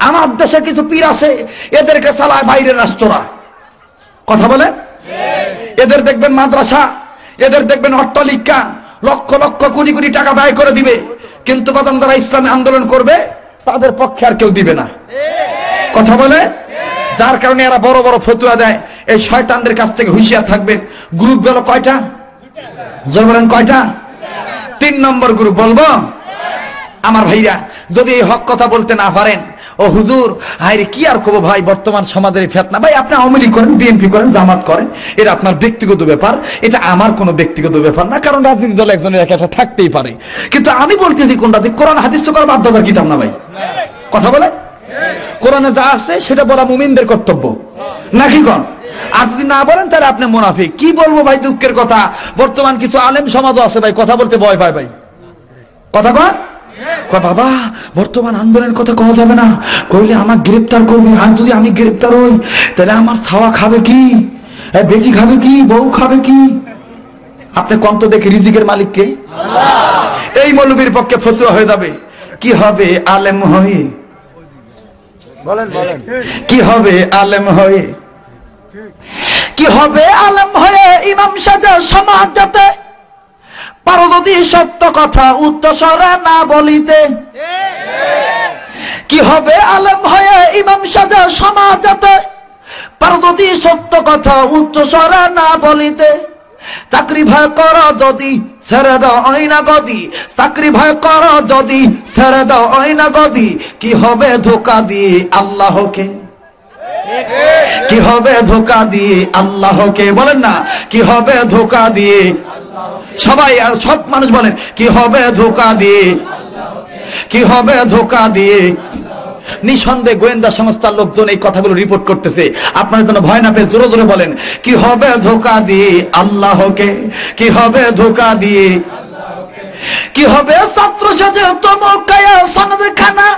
আমার দেশে কিছু পীর আছে এদেরকে চালায় বাইরের রাষ্ট্ররা। কথা বলেন। এদের দেখবেন মাদ্রাসা, এদের দেখবেন অট্টালিকা, লক্ষ লক্ষ কোটি কোটি টাকা ব্যয় করে দিবে, কিন্তু বাদাম যারা ইসলামী আন্দোলন করবে তাদের পক্ষে আর কেউ দিবে না। কথা বলে। যার কারণে এরা বড় বড় ফতুয়া দেয়। এই শয়তানদের কাছ থেকে হুঁশিয়ার থাকবে। গ্রুপ গেল কয়টা? জোর বলেন কয়টা? 3 নম্বর গ্রুপ বলবো। আমার ভাইরা যদি এই হক কথা বলতে না পারেন, ও হুজুর হায়রে কি আর কব ভাই, বর্তমান সমাজের ফেতনা। ভাই আপনি আওয়ামী লীগ করেন, বিএনপি করেন, জামাত করেন, এটা আপনার ব্যক্তিগত ব্যাপার, এটা আমার কোনো ব্যক্তিগত ব্যাপার না, কারণ রাজনৈতিক দল একজনের একটা থাকতেই পারে। কিন্তু আমি বলতেছি কোনটা, যে কোরআন হাদিস তো করা বাপদাদার কিতাব না ভাই। কথা বলে। কোরআনে যা আছে সেটা বলা মুমিনদের কর্তব্য নাকি কোন? আর যদি না বলেন তাহলে আপনি মুনাফিক। কি বলবো ভাই, দুঃখের কথা, বর্তমান কিছু আলেম সমাজও আছে ভাই কথা বলতে ভয় পায় ভাই। কথা কন। বাবা বর্তমান আন্দোলনের কথা কওয়া যাবে না, কইলে আমার গ্রেফতার করবে, আর যদি আমি গ্রেফতার হই তাহলে আমার ছাওয়া খাবে কি, বেটি খাবে কি, বউ খাবে কি? আপনি কোন তো দেখে রিজিকের মালিক কে? আল্লাহ। এই মৌলবীর পক্ষে ফতোয়া হয়ে যাবে। কি হবে আলেম হয়ে? বলেন বলেন, কি হবে আলেম হয়ে? কি হবে আলেম হয়ে ইমাম সাহেব সমাজ যাতে পারো যদি সত্য কথা উচ্চস্বরে না বলিতে। কি হবে আলেম হয়ে ইমাম সাহেব সমাজ যাতে পারো যদি সত্য কথা উচ্চস্বরে না বলিতে। চাকরি ভয় কর যদি ছেড়ে দাও আইনা গদি, চাকরি ভয় কর যদি ছেড়ে দাও আইনা গদি। কি হবে ধোকা দিয়ে আল্লাহকে? কি হবে ধোকা দিয়ে আল্লাহকে? বলেন না কি হবে ধোকা দিয়ে? সবাই আর সব মানুষ বলেন কি হবে ধোকা দিয়ে? কি হবে ধোকা দিয়ে? নিঃসন্দেহে গোয়েন্দা সংস্থার লোকজন এই কথাগুলো রিপোর্ট করতেছে। আপনার জন্য ভয় না পেয়ে জোরে জোরে বলেন কি হবে ধোকা দিয়ে আল্লাহকে? কি হবে ধোকা দিয়ে? কি হবে ছাত্র সাথে তমকায়া সনদ খানা,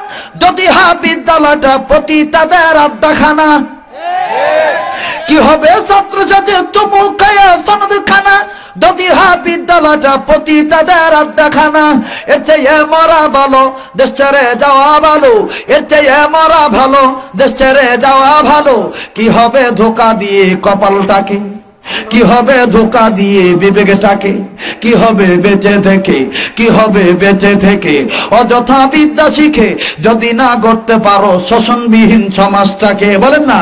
যদি হা বিদ্যালয়টা প্রতি তাদের আড্ডাখানা। কি হবে ছাত্র সাথে তমকায়া সনদ খানা, যদি হা বিদ্যালয়টা প্রতি তাদের আড্ডাখানা। এর চেয়ে মরা ভালো দেশ ছেড়ে যাওয়া ভালো, এর চেয়ে মরা ভালো দেশ ছেড়ে যাওয়া ভালো। কি হবে ধোকা দিয়ে কপালটাকে, কি হবে ধোকা দিয়ে বিবেকটাকে, কি হবে বেঁচে থেকে, কি হবে বেঁচে থেকে অযথা বিদ্যা শিখে যদি না গড়তে পারো শোষণবিহীন সমাজটাকে। বলেন না,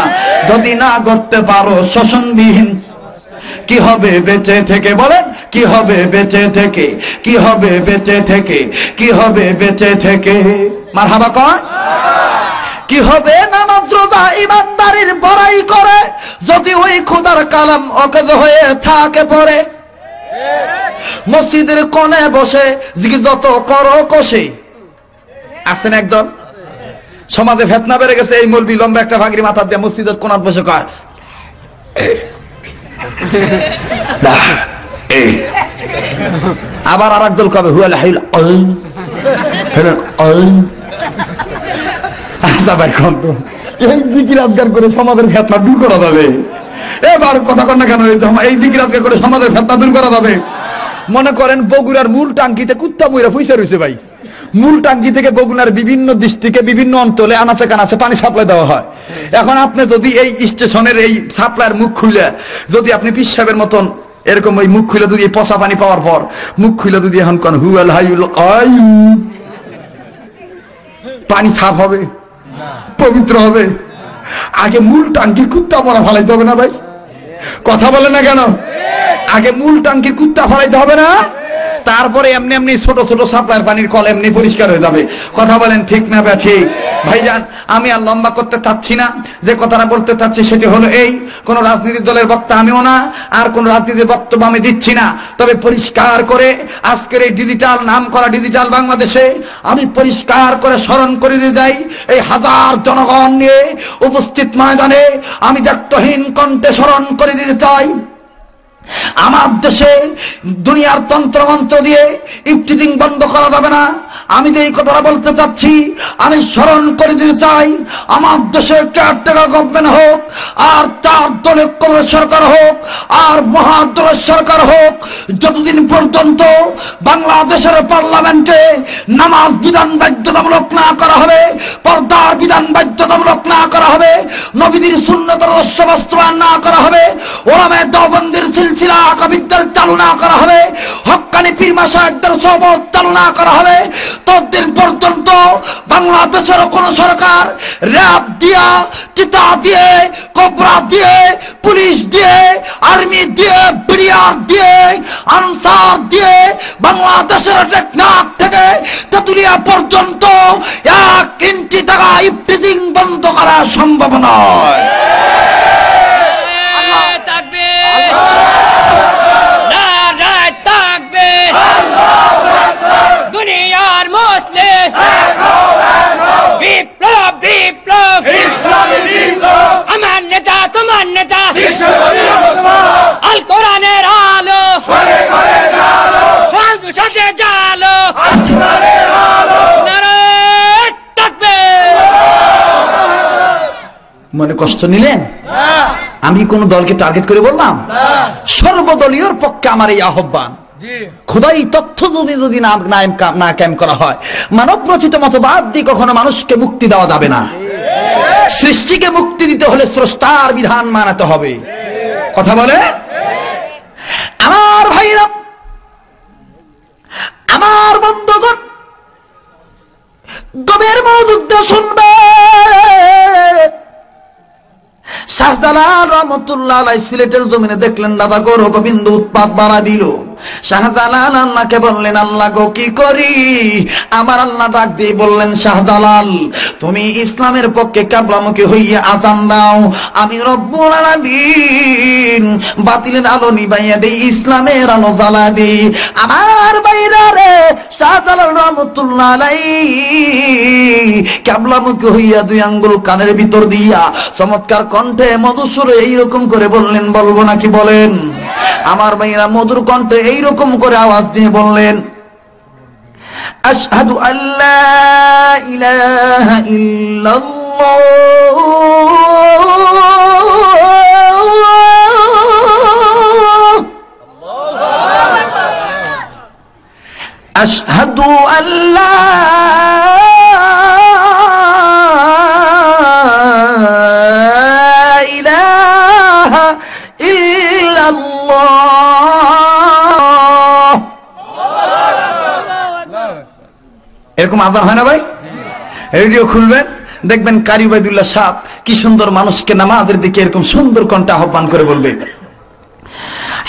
যদি না গড়তে পারো শোষণবিহীন, কি হবে বেঁচে থেকে? বলেন কি হবে বেঁচে থেকে, কি হবে বেঁচে থেকে, কি হবে বেঁচে থেকে? মারহাবা কয়। কি হবে নামাজ রোজা ইমানদারির বড়াই করে, যদি ওই খোদার কালাম অকেজ হয়ে থাকে পড়ে। মসজিদের কোণে বসে যত করো কষে। আছেন একদম সমাজে ফেতনা বেড়ে গেছে, এই মৌলবি লম্বা একটা ভাগরি মাথা দিয়ে মসজিদের কোণাত বসে কয় আবার আর একদল কবে হুয়াল হাইল এই দিকির আজগার করে সমাজের ফেতনা দূর করা যাবে। এবার কথা কন না কেন, এই দিকির আজগার করে সমাজের ফেতনা দূর করা যাবে। মনে করেন বগুড়ার মূল টাঙ্কিতে কুত্তা মইরা পয়সা রয়েছে ভাই, মূল টাঙ্কি থেকে বগুড়ার বিভিন্ন ডিস্ট্রিক্টে বিভিন্ন অঞ্চলে আনাচে কানাচে পানি সাপ্লাই দেওয়া হয়। এখন আপনি যদি এই স্টেশনের এই সাপ্লাইয়ের মুখ খুলে যদি আপনি পীর সাহেবের মতন এরকম ওই মুখ খুলে যদি পচা পানি পাওয়ার পর মুখ খুলে যদি এখন কোন হুয়াল হাইল পানি সাফ হবে, পবিত্র হবে। আগে মূল টাঙ্কির কুত্তা মরা ফালাইতে হবে না ভাই? কথা বলে না কেন? আগে মূল টাঙ্কির কুত্তা ফালাইতে হবে না? তারপরে এমনি এমনি ছোট ছোট সাপ্লাইয়ের পানির কল এমনি পরিষ্কার হয়ে যাবে। কথা বলেন ঠিক না বা ঠিক? ভাইজান আমি আর লম্বা করতে চাচ্ছি না, যে কথাটা বলতে চাচ্ছি সেটি হলো এই, কোন রাজনীতির দলের বক্তা আমিও না, আর কোন রাজনীতির বক্তব্য আমি দিচ্ছি না। তবে পরিষ্কার করে আজকের এই ডিজিটাল নাম করা ডিজিটাল বাংলাদেশে আমি পরিষ্কার করে স্মরণ করে দিয়ে যাই, এই হাজার জনগণ নিয়ে উপস্থিত ময়দানে আমি দায়িত্বহীন কণ্ঠে স্মরণ করে দিতে চাই, আমার দেশে দুনিয়ার তন্ত্রমন্ত্র দিয়ে ইফটিজিং বন্ধ করা যাবে না। আমি যে এই কথাটা বলতে চাচ্ছি, আমি স্মরণ করে দিতে চাই, আমার দেশে কেয়ারটেকার গভর্নমেন্ট হোক, আর 4 দলীয় সরকার হোক, আর মহাদলের সরকার হোক, যতদিন পর্যন্ত বাংলাদেশের পার্লামেন্টে নামাজ বিধান বাধ্যতামূলক না করা হবে, পর্দার বিধান বাধ্যতামূলক না করা হবে, নবীদের সুন্নতের আদর্শ বাস্তবায়ন না করা হবে, ওলামায়ে দেওবন্দের সিলসিলা আকাবিরদের চালু না করা হবে, হক্কানি পীর মাশায়েখদের সোহবত চালু না করা হবে, ততদিন পর্যন্ত বাংলাদেশের কোন সরকার র‍্যাব দিয়া, চিতা দিয়ে, কোবরা দিয়ে, পুলিশ দিয়ে, আর্মি দিয়ে, বিডিআর দিয়ে, আনসার দিয়ে বাংলাদেশের টেকনাফ থেকে তেতুলিয়া পর্যন্ত 1 ইঞ্চি জায়গা ইফটিজিং বন্ধ করা সম্ভব নয়। আমার নেতা তোমার নেতা আল কোরআনের আলো সঙ্গে সাথে জালো নারায়ে তাকবীর। মনে কষ্ট নিলেন? আমি কোন দলকে টার্গেট করে বললাম? সর্বদলীয় পক্ষে আমার এই আহ্বান, খোদাই তথ্য যদি না ক্যাম্প করা হয়, মানব রচিত মতবাদ দিয়ে কখনো মানুষকে মুক্তি দেওয়া যাবে না। সৃষ্টিকে মুক্তি দিতে হলে স্রষ্টার বিধান মানাতে হবে। কথা বলে আমার ভাইরা, আমার বন্ধুগণ, গভীর মনোযোগ দিয়ে শুনবে। শাহজালাল রহমতুল্লাহ আলাইহি সিলেটের জমিনে দেখলেন দাদা গৌর গোবিন্দ উৎপাত বাড়া দিল। শাহজালাল আল্লাহকে বললেন, আল্লাহ গো কি করি? আমার আল্লাহ ডাক দিয়ে বললেন, শাহজালাল তুমি ইসলামের পক্ষে কিবলামুখী হইয়া আযান দাও, আমি রব্বুল আলামিন বাতিলের আলো নিভাইয়া দেই, ইসলামের আলো জ্বালা দেই। আমার বাইরা রে, শাহজালাল রহমতুল্লাহ আলাইহি কিবলামুখী হইয়া 2 আঙ্গুল কানের ভিতর দিয়া চমৎকার কণ্ঠে মধুসুরে এইরকম করে বললেন, বলবো নাকি বলেন? আমার ভাইরা মধুর কণ্ঠে এইরকম করে আওয়াজ দিয়ে বললেন, আশহাদু আল্লা ইলাহা ইল্লাল্লাহ আশহাদু আল্লা ইলাহা ইল্লাল্লাহ। এরকম আযান হয় না ভাই? রেডিও খুলবেন, দেখবেন কারি উবাইদুল্লাহ সাহেব কি সুন্দর মানুষকে নামাজের দিকে এরকম সুন্দর কণ্ঠে আহ্বান করে বলবে,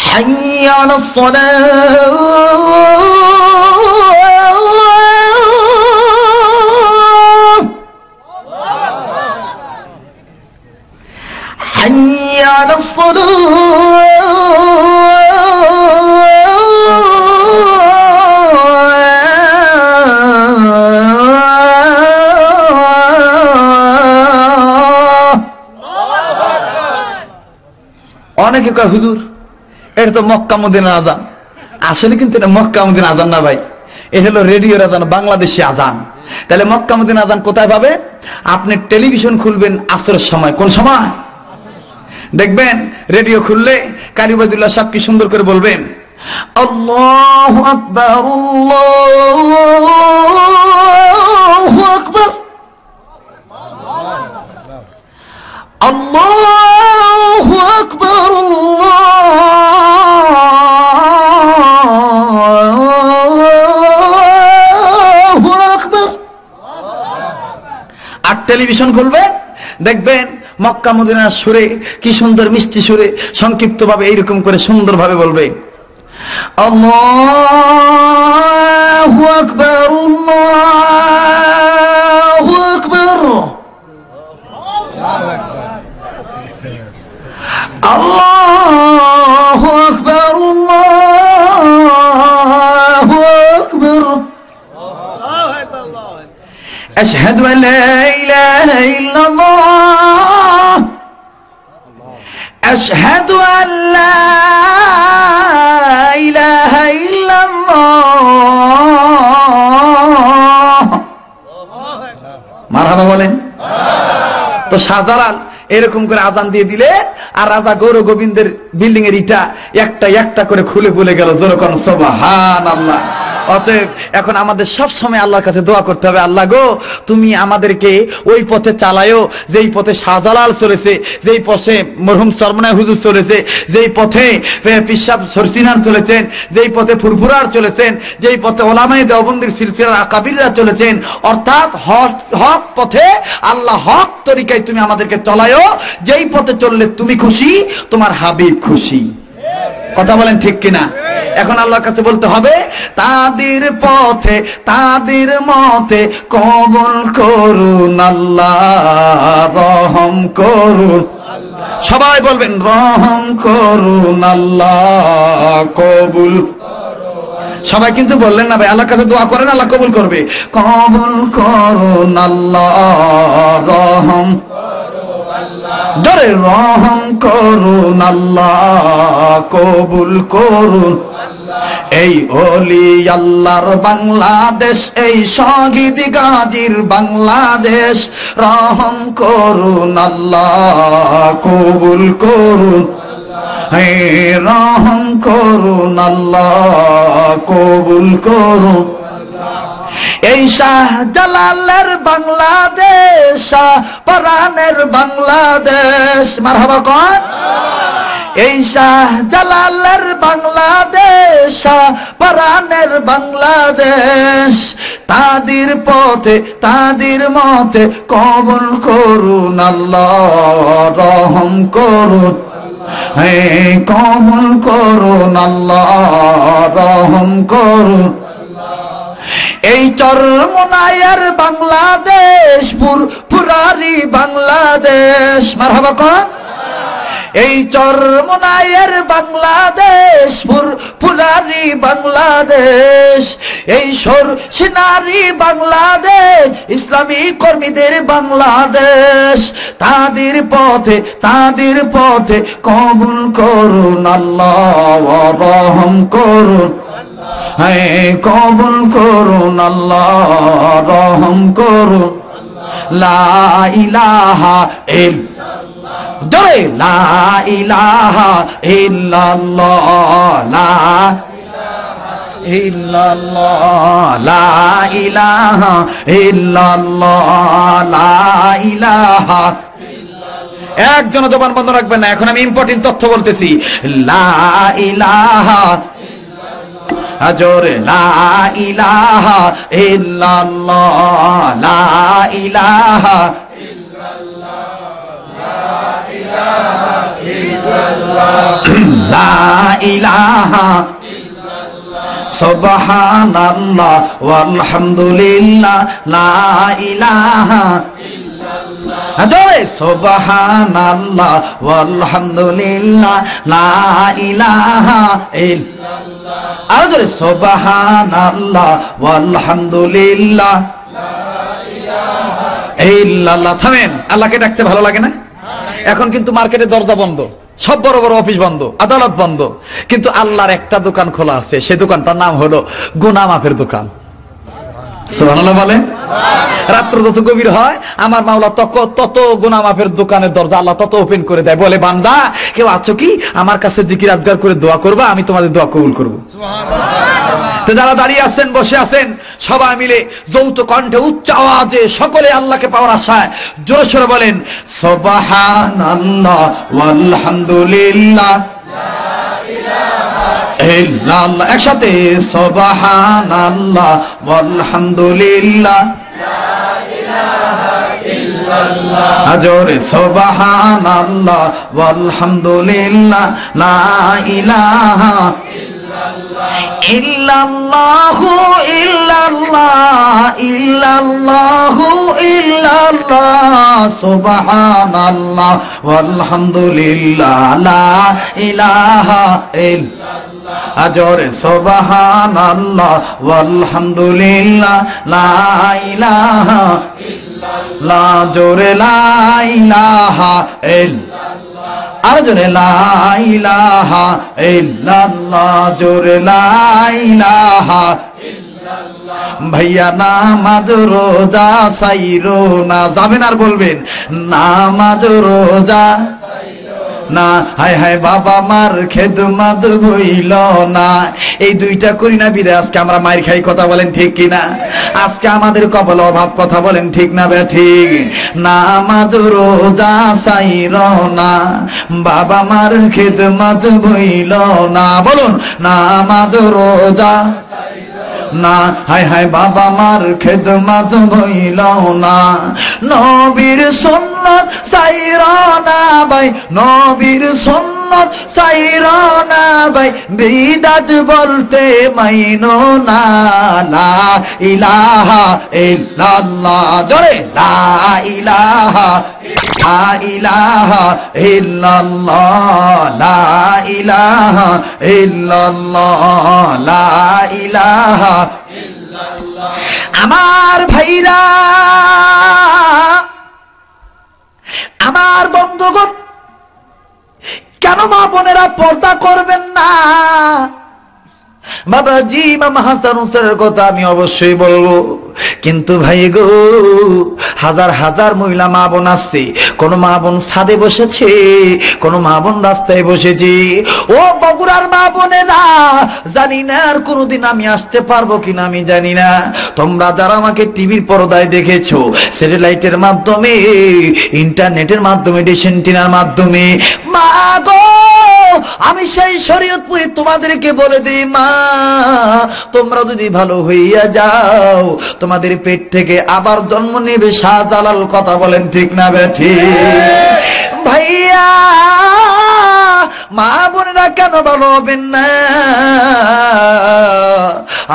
হাইয়া আলাস সালাহ, হাইয়া আলাস সালাহ। অনেকে কয় হুজুর এটা তো মক্কা মদিনার আযান। আসলে কিন্তু এটা মক্কা মদিনার আযান না ভাই, এটা হলো রেডিওর আযান, বাংলাদেশি আযান। তাহলে মক্কা মদিনার আযান কোথায় পাবে? আপনি টেলিভিশন খুলবেন আসরের সময়। কোন সময়? দেখবেন রেডিও খুললে কারি উবাইদুল্লাহ সাহেব কি সুন্দর করে বলবেন, আল্লাহু আকবার আল্লাহু আকবার আল্লাহু আকবার আল্লাহু আকবার। আর টেলিভিশন খুলবেন, দেখবেন মক্কা মদিনার সুরে কি সুন্দর মিষ্টি সুরে সংক্ষিপ্ত ভাবে এইরকম করে সুন্দর ভাবে বলবে, আল্লাহু আকবার আল্লাহু আকবার আল্লাহু আকবার আল্লাহু আকবার আশহাদু আল্লা ইলাহা ইল্লাল্লাহ আশহাদু আল্লা ইলাহা ইল্লাল্লাহ। মারহাবা বলেন তো। সাধারণ এরকম করে আযান দিয়ে দিলে আর রাজা গৌর গোবিন্দের বিল্ডিং এর ইটা একটা একটা করে খুলে খুলে গেল। যেরকম সুবহানাল্লাহ। অতএব এখন আমাদের সব সময় আল্লাহর কাছে দোয়া করতে হবে, আল্লাহ গো তুমি আমাদেরকে ওই পথে চালায়ো যেই পথে শাহজালাল চলেছে, যেই পথে মরহুম চরমনায় হুজুর চলেছে, যেই পথে পিসাব সরসিনান চলেছেন, যেই পথে ফুরফুরার চলেছেন, যেই পথে ওলামায়ে দেওবন্দির সিলসিলার আকাবিররা চলেছেন, অর্থাৎ হক পথে আল্লাহ হক তরিকায় তুমি আমাদেরকে চলায়ো। যেই পথে চললে তুমি খুশি, তোমার হাবিব খুশি। কথা বলেন ঠিক কিনা? এখন আল্লাহর কাছে বলতে হবে, তাদের পথে তাদের মতে কবুল করুন আল্লাহ, রহম করুন। সবাই বলবেন রহম করুন আল্লাহ, কবুল। সবাই কিন্তু বললেন না ভাই, আল্লাহর কাছে দোয়া করেন, আল্লাহ কবুল করবে। কবুল করুন আল্লাহ, রহম ধরে রহম করুন আল্লাহ, কবুল করুন। এই ওলি আল্লাহর বাংলাদেশ, এই শহীদ গাজীর বাংলাদেশ, রহম করুন আল্লাহ, কবুল করুন। হে রহম করুন আল্লাহ, কবুল করুন। এই শাহজালালের বাংলাদেশ, শাহপরানের বাংলাদেশ, মারহাবা কোন। এই শাহজালালের বাংলাদেশ, শাহপরানের বাংলাদেশ, তাদের পথে তাদের মতে কবুল করুন আল্লাহ, রহম করুন। হে কবুল করুন আল্লাহ, রহম করুন। এই চরমনায়ের বাংলাদেশ, পুরারি বাংলাদেশ, মারহাবা কোন। এই চরমনায়ের বাংলাদেশ, পুরারি বাংলাদেশ, এই সরসিনারি বাংলাদেশ, ইসলামী কর্মীদের বাংলাদেশ, তাদের পথে কবুল করুন আল্লাহ, রহম করুন। হ্যাঁ কবুল করুন আল্লাহ, রহম করুন। লা ইলাহা ইল্লাল্লাহ, জোরে লা ইলাহা ইল্লাল্লাহ, লা ইল্লাল্লাহ, লা ইলাহা ইল্লাল্লাহ, লা ইলাহা। একজন জবান বন্ধ রাখবেন না, এখন আমি ইম্পর্টেন্ট তথ্য বলতেছি। লা ইলাহা, জোরে লা ইলাহা ইল্লাল্লাহ, লা ইলাহা লা ইলাহা সুবহানাল্লাহ ওয়ালহামদুলিল্লাহ, লা ইলাহা জোরে সুবহানাল্লাহ ওয়ালহামদুলিল্লাহ, লা ইলাহা ইল্লাল্লাহ, আর জোরে সুবহানাল্লাহ ওয়ালহামদুলিল্লাহ, লা ইলাহা ইল্লাল্লাহ। থামেন, আল্লাহকে ডাকতে ভালো লাগে না? এখন কিন্তু মার্কেটের দরজা বন্ধ, সব বড় বড় অফিস বন্ধ, আদালত বন্ধ, কিন্তু আল্লাহর একটা দোকান খোলা আছে, সেই দোকানটার নাম হলো গুনাহ মাফের দোকান। সুবহানাল্লাহ বলেন। রাত্র যত গভীর হয় আমার মাওলা তত গুনাহ মাফের দোকানের দরজা আল্লাহ তত ওপেন করে দেয়, বলে বান্দা কেউ আছো কি আমার কাছে জিকির আজগার করে দোয়া করবা, আমি তোমাদের দোয়া কবুল করব। তো যারা দাঁড়িয়ে আছেন, বসে আছেন, সবাই মিলে যৌথ কণ্ঠে উচ্চ আওয়াজে সকলে আল্লাহকে পাওয়ার আশায় জোরে সোরে বলেন সুবহানাল্লাহ ওয়ালহামদুলিল্লাহ, ইল্লাল্লাহ। একসাথে সুবহানাল্লাহ ওয়ালহামদুলিল্লাহ, লা ইলাহা ইল্লাল্লাহ, জোরে সুবহানাল্লাহ ওয়ালহামদুলিল্লাহ, লা ইলাহা ইল্লাল্লাহু ইল্লাল্লাহ, ইল্লাল্লাহু ইল্লাল্লাহ, সুবহানাল্লাহ ওয়ালহামদুলিল্লাহ, লা ইলাহা ইল্লাল্লাহ, জোরে সুবহানাল্লাহ ওয়ালহামদুলিল্লাহ, লা ইলাহা ইল্লাল্লাহ, জোরে লা ইলাহা ইল্লাল্লাহ, আর জোরে লা ইলাহা ইল্লাল্লাহ, জোরে লা ইলাহা ইল্লাল্লাহ। ভাইয়া নামাজ রোজা সাইরো না, যাবেন আর বলবেন নামাজ রোজা না, হায় হায় বাবা মার খেদমত হইল না, এই দুইটা করি না বিদায় আজকে আমরা মায়ের খাই, কথা বলেন ঠিক কিনা? আজকে আমাদের কপালে অভাব, কথা বলেন ঠিক না বে ঠিক? নামাজ রোজা সাইর না, বাবা মার খেদমত হইল না, বলুন নামাজ রোজা না, হায় হায় বাবা মার খেদমত হইল না, নবীর সুন্নাত সাইরা না ভাই, নবীর সুন্নাত সাইরা না ভাই, বিদাত বলতে মাইনো না, লা ইলাহা ইল্লাল্লাহ, জোরে লা ইলাহা, লা ইলাহা ইল্লাল্লাহ, লা ইলাহা ইল্লাল্লাহ, লা ইলাহা ইল্লাল্লাহ। আমার ভাইরা, আমার বন্ধুগণ, কেন মা বোনেরা পর্দা করবেন না? বাবাজি মামা হাসান হুসেনের কথা আমি অবশ্যই বলবো, কিন্তু ভাই গো হাজার হাজার মহিলা মা বোন আসছে, কোন মা বোন ছাদে বসেছে, কোন মা বোন রাস্তায় বসেছে। ও বগুড়ার মা বোনেরা, জানি না আর কোনদিন আমি আসতে পারবো কিনা আমি জানি না। তোমরা যারা আমাকে টিভির পর্দায় দেখেছো, স্যাটেলাইটের মাধ্যমে, ইন্টারনেটের মাধ্যমে, ডিশ অ্যান্টেনার মাধ্যমে, মা গো আমি সেই শরীয়তপুরে তোমাদেরকে বলে দিই, মা তোমরা যদি ভালো হইয়া যাও, তোমাদের পেট থেকে আবার জন্ম নেবে শাহজালাল, কথা বলেন ঠিক না বেঠি? ভাইয়া মা বোনেরা কেন ভালো হবেন না?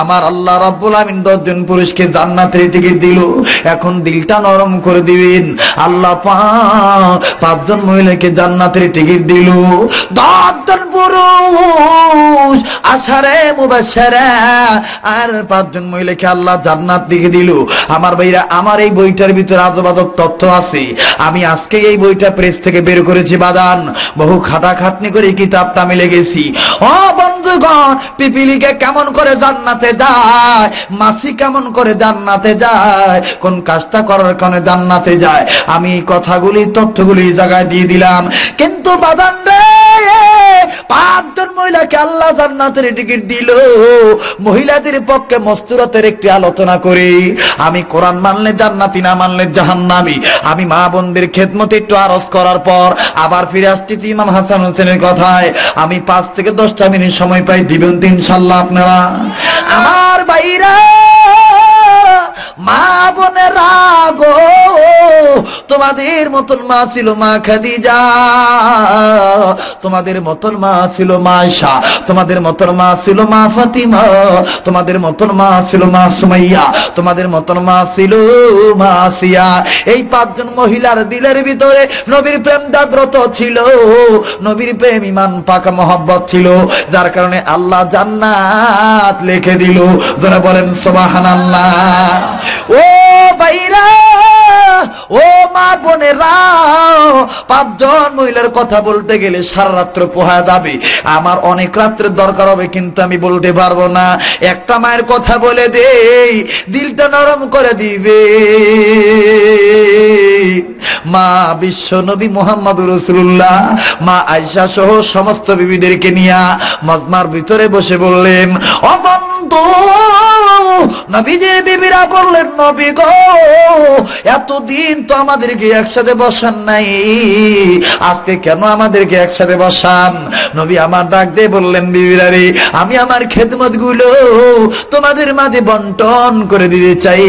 আমার আল্লাহ রাব্বুল আমিন 10 জন পুরুষকে জান্নাতের টিকিট দিল, এখন দিলটা নরম করে দিবেন। আল্লাহ 5 জন মহিলাকে জান্নাতের টিকিট দিল, 10 জন পুরুষ আশারে মুবাশশারা, আর 5 জন মহিলাকে আল্লাহ জান্নাত দেখে দিল। আমার ভাইরা, আমার এই বইটার ভিতরে আজব আজব তথ্য আছে। আমি আজকে এই বইটা প্রেস থেকে বের করেছি বাদান, বহু খাটাখাটনি করে কিতাবটা আমি লেগেছি। ও বন্ধুগণ, পিপিলিকে কেমন করে জান্নাতে যায়, মাছি কেমন করে জান্নাতে যায়, কোন কাজটা করার কারণে জান্নাতে যায়, আমি এই কথাগুলি তথ্যগুলি এই জায়গায় দিয়ে দিলাম। কিন্তু বাদান রে, 5 জন মহিলাকে আল্লাহ জান্নাতের টিকিট দিল। মহিলাদের পক্ষে মস্তুরাতের একটি আলোচনা করি। আমি কোরআন মানলে জান্নাতি, না মানলে জাহান্নামী। আমি মা বোনদের খেদমতে একটু আরজ করার পর আবার ফিরে আসছি ইমাম হাসান হোসেনের কথায়। আমি 5 থেকে 10টা মিনিট সময় পাই, দিবেন তো ইনশাআল্লাহ আপনারা? আমার ভাইরা, মা বোনেরা গো, তোমাদের মতন মা ছিল মা খাদিজা, তোমাদের মতন মা ছিল মা আয়েশা, তোমাদের মতন মা ছিল মা ফাতিমা, তোমাদের মতন মা ছিল মা সুমাইয়া, তোমাদের মতন মা ছিল মা আসিয়া। এই 5 জন মহিলার দিলের ভিতরে নবীর প্রেম জাগ্রত ছিল, নবীর প্রেম ঈমান পাকা মহব্বত ছিল, যার কারণে আল্লাহ জান্নাত লিখে দিল। যারা বলেন সুবহানাল্লাহ। ও ভাইরা, ও মা বোনেরা, 5 জন মহিলার কথা বলতে গেলে সারা রাত্র পোহা যাবে, আমার অনেক রাত্রের দরকার হবে, কিন্তু আমি বলতে পারবো না। একটা মায়ের কথা বলে দেই, দিলটা নরম করে দিবে। মা বিশ্ব নবী মুহাম্মদুর রাসূলুল্লাহ মা আয়েশা সহ সমস্ত বিবিদেরকে নিয়ে মজমার ভিতরে বসে বললেন, ও বন্ধু, নবীজির বিবিরা বললেন, নবী গো, এতদিন তো আমাদেরকে একসাথে বসান নাই, আজকে কেন আমাদেরকে একসাথে বসান? নবী আমার ডাক দিয়ে বললেন, বিবিরা রে, আমি আমার খেদমত গুলো তোমাদের মাঝে বন্টন করে দিতে চাই।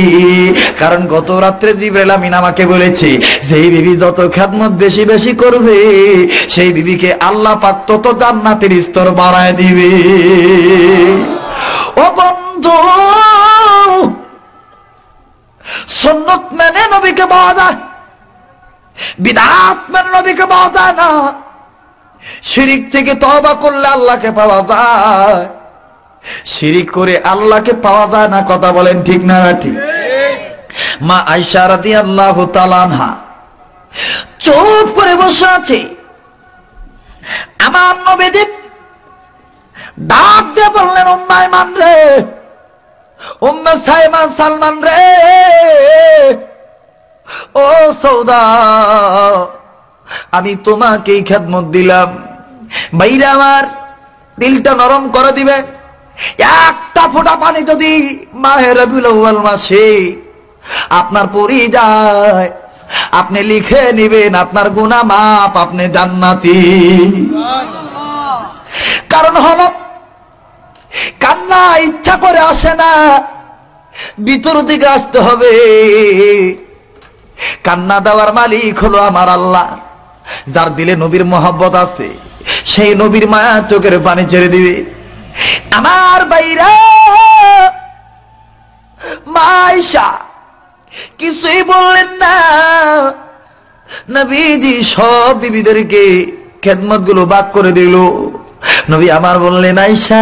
কারণ গত রাত্রে জিবরাইল আমিন আমাকে বলেছে, যেই বিবি যত খেদমত বেশি বেশি করবে, সেই বিবিকে আল্লাহ পাক তত জান্নাতের স্তর বাড়ায় দিবে। ও বন্ধু, সুন্নত মেনে নবীকে পাওয়া যায়, বিদআত মেনে নবীকে পাওয়া যায় না। শিরিক থেকে তওবা করলে আল্লাহকে পাওয়া যায়, শিরিক করে আল্লাহকে পাওয়া যায় না। কথা বলেন ঠিক না ঠিক? মা আয়েশা রাদিয়াল্লাহু তাআলা আনহা চুপ করে বসে আছে। আমার নবীজি ডাক দিয়ে বললেন, উম্মে আইমান রে, উম্মে সাইমান সালমান রে, ও সৌদা, আমি তোমাকেই খেদমত দিলাম। ভাইরা আমার, দিলটা নরম করে দিবে। একটা ফোঁটা পানি যদি মাহে রবিউল আউয়াল মাসে আপনার পড়ে যায়, আপনি লিখে নিবেন আপনার গুনাহ মাপ, আপনি জান্নাতি। কারণ হলো, কান্না ইচ্ছা করে আসে না, ভিতর দিকে আসতে হবে। কান্না দেওয়ার মালিক হলো আমার আল্লাহ। যার দিলে নবীর মহব্বত আছে, সেই নবীর মায়া চোখের পানি ছেড়ে দিবে। আমার ভাইরা, মা আয়েশা কিছুই বললেন না। নবীজি সব বিবিদেরকে খেদমত গুলো ভাগ করে দিল। নবী আমার বললেন, আয়েশা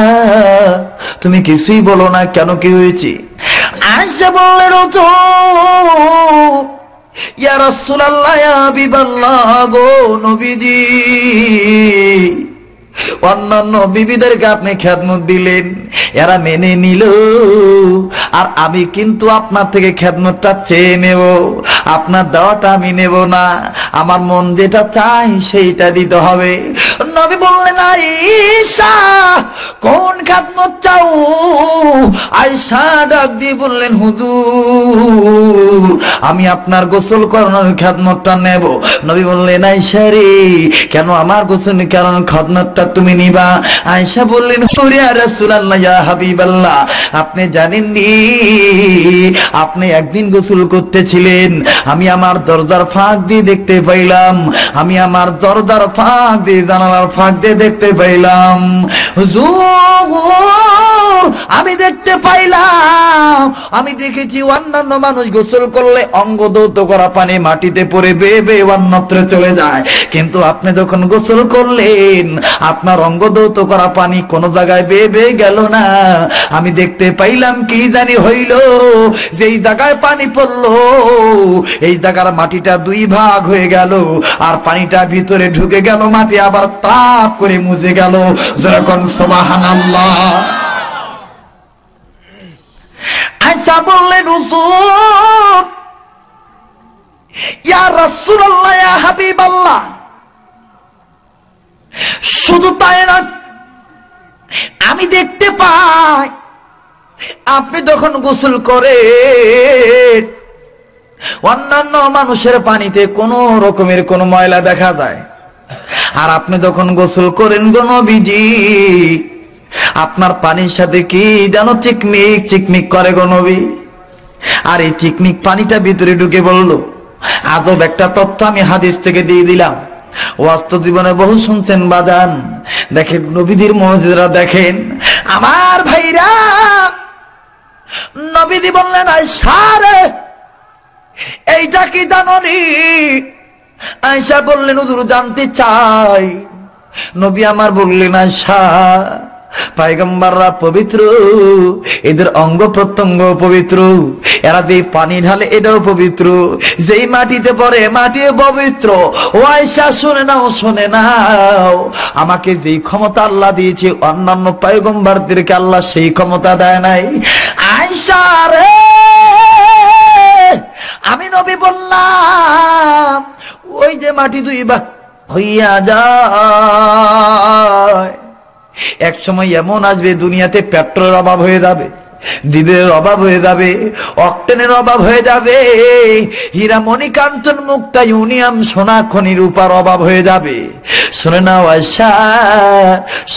তুমি কিছুই বলো না কেন, কি হয়েছে? আয়েশা বললেন, ও তো ইয়া রাসূলুল্লাহ, ইয়া হাবিবাল্লাহ গো নবীজি, অন্যান্য বিবিদেরকে আপনি খেদমত দিলেন, এরা মেনে নিল, আর আমি কিন্তু আপনার থেকে খেদমতটা চেয়ে নেব, আপনার দেওয়াটা আমি নেব না, আমার মন যেটা চাই সেইটা দিতে হবে। নবী বললেন, আয়েশা কোন খেদমত চাও? আয়েশা ডাক দিয়ে বললেন, হুজুর আমি আপনার গোসল করানোর খেদমতটা নেব। নবী বললেন, আয়েশা রে, কেন আমার গোসল করানোর খেদমতটা তুমি নিবা? আয়েশা বললেন, ইয়া রাসূলুল্লাহ, ইয়া হাবিবাল্লাহ, আপনি জানেননি, আপনি একদিন গোসল করতেছিলেন, আমি আমার দরজার ফাঁক দিয়ে দেখতে পাইলাম, আমি আমার দরজার ফাঁক দিয়ে, জানালার ফাঁক দিয়ে দেখতে পাইলাম হুজুর আমি দেখতে পাইলাম, আমি দেখেছি অন্যান্য মানুষ গোসল করলে অঙ্গ ধৌত করা পানি মাটিতে পড়ে বেয়ে বেয়ে অন্যত্র চলে যায়, কিন্তু আপনি যখন গোসল করলেন আপনার অঙ্গ ধৌত করা পানি কোন জায়গায় বেয়ে বেয়ে গেল না। আমি দেখতে পাইলাম কি জানি হইল, যেই জায়গায় পানি পড়লো এই জায়গার মাটিটা দুই ভাগ হয়ে গেল, আর পানিটা ভিতরে ঢুকে গেল, মাটি আবার তাপ করে মুছে গেল। যেরকম সুবহানাল্লাহ। আয়েশা বললেন হুজুর, ইয়া রাসূলুল্লাহ, ইয়া হাবিবাল্লাহ, শুধু তাই না, আমি দেখতে পাই আপনি যখন গোসল করেন অন্যান্য মানুষের পানিতে কোনো রকমের কোনো ময়লা দেখা যায়, আর আপনি যখন গোসল করেন গো নবীজি আপনার পানির সাথে কি যেন চিকমিক চিকমিক করে গো নবী। আর এই চিকমিক পানিটা ভিতরে ঢুকে বলল। আজব একটা তথ্য আমি হাদিস থেকে দিয়ে দিলাম, বাস্তব জীবনে বহু শুনছেন বাজান। দেখেন নবীদের মুজিজা দেখেন আমার ভাইরা। নবীজি বললেন আয়েশা রে এইটা কি জানোনি? আয়েশা বললেন হুজুর জানতে চাই। নবী আমার বললেন আয়েশা পয়গম্বররা পবিত্র, এদের অঙ্গ প্রত্যঙ্গ পবিত্র, এরা যে পানি ঢালে এটাও পবিত্র, যেই মাটিতে পড়ে মাটি পবিত্র। ও আয়েশা শুনে নাও, শুনে নাও, আমাকে যেই ক্ষমতা আল্লাহ দিয়েছে অন্যান্য পয়গম্বরদেরকে আল্লাহ সেই ক্ষমতা দেয় নাই। আয়েশা রে আমি নবী বললাম ওই যে মাটি দুই ভাগ হইয়া যায়, এক সময় এমন আসবে দুনিয়াতে পেট্রোলের অভাব হয়ে যাবে, ডিজেলের অভাব হয়ে যাবে, অকটেনের অভাব হয়ে যাবে, হীরা মণিকাঞ্চন মুক্তা ইউনিয়াম সোনা খনির রূপার অভাব হয়ে যাবে। শুনে নাও আয়েশা,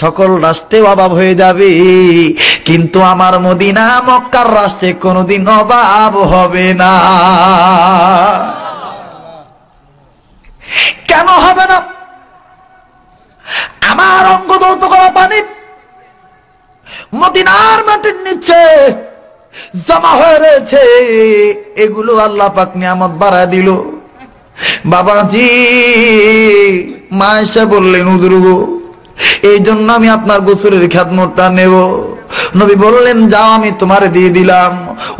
সকল রাষ্ট্রে অভাব হয়ে যাবে, কিন্তু আমার মদিনা মক্কার রাষ্ট্রে কোনোদিন অভাব হবে না। কেন হবে না? আমার অঙ্গ ধৌত করা পানি মদিনার মাটির নিচে জমা হয়ে রয়েছে, এগুলো আল্লাহ পাক নিয়ামত বাড়ায় দিল। বাবাজি মা আয়েশা বললেন হুজুর গো এই জন্য আমি আপনার গোসলের খেদমতটা নেব। নবী বললেন যাও আমি তোমারে দিয়ে দিলাম।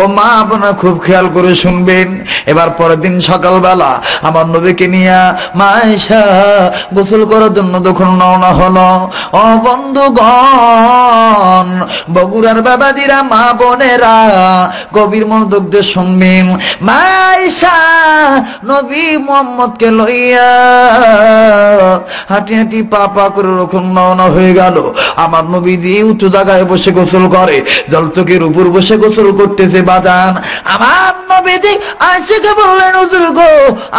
ও মা আপনারা খুব খেয়াল করে শুনবেন। এবার পরের দিন সকালবেলা আমার নবীকে নিয়ে মা আয়েশা গোসল করার জন্য যখন রওনা হলো, ও বন্ধুগণ বগুড়ার বাবাদিরা মা বোনেরা গভীর মনোযোগ দিয়ে শুনবেন। মা আয়েশা নবী মুহাম্মদকে লইয়া হাঁটি হাঁটি পা পা করে রকম রওনা হয়ে গেল। আমার নবীজি উঁচু জায়গায় বসে গোসল করে, জলচকের উপর বসে গোসল করতেছে বাজান। আমার নবীজি আয়েশাকে বললেন হুজুর গো,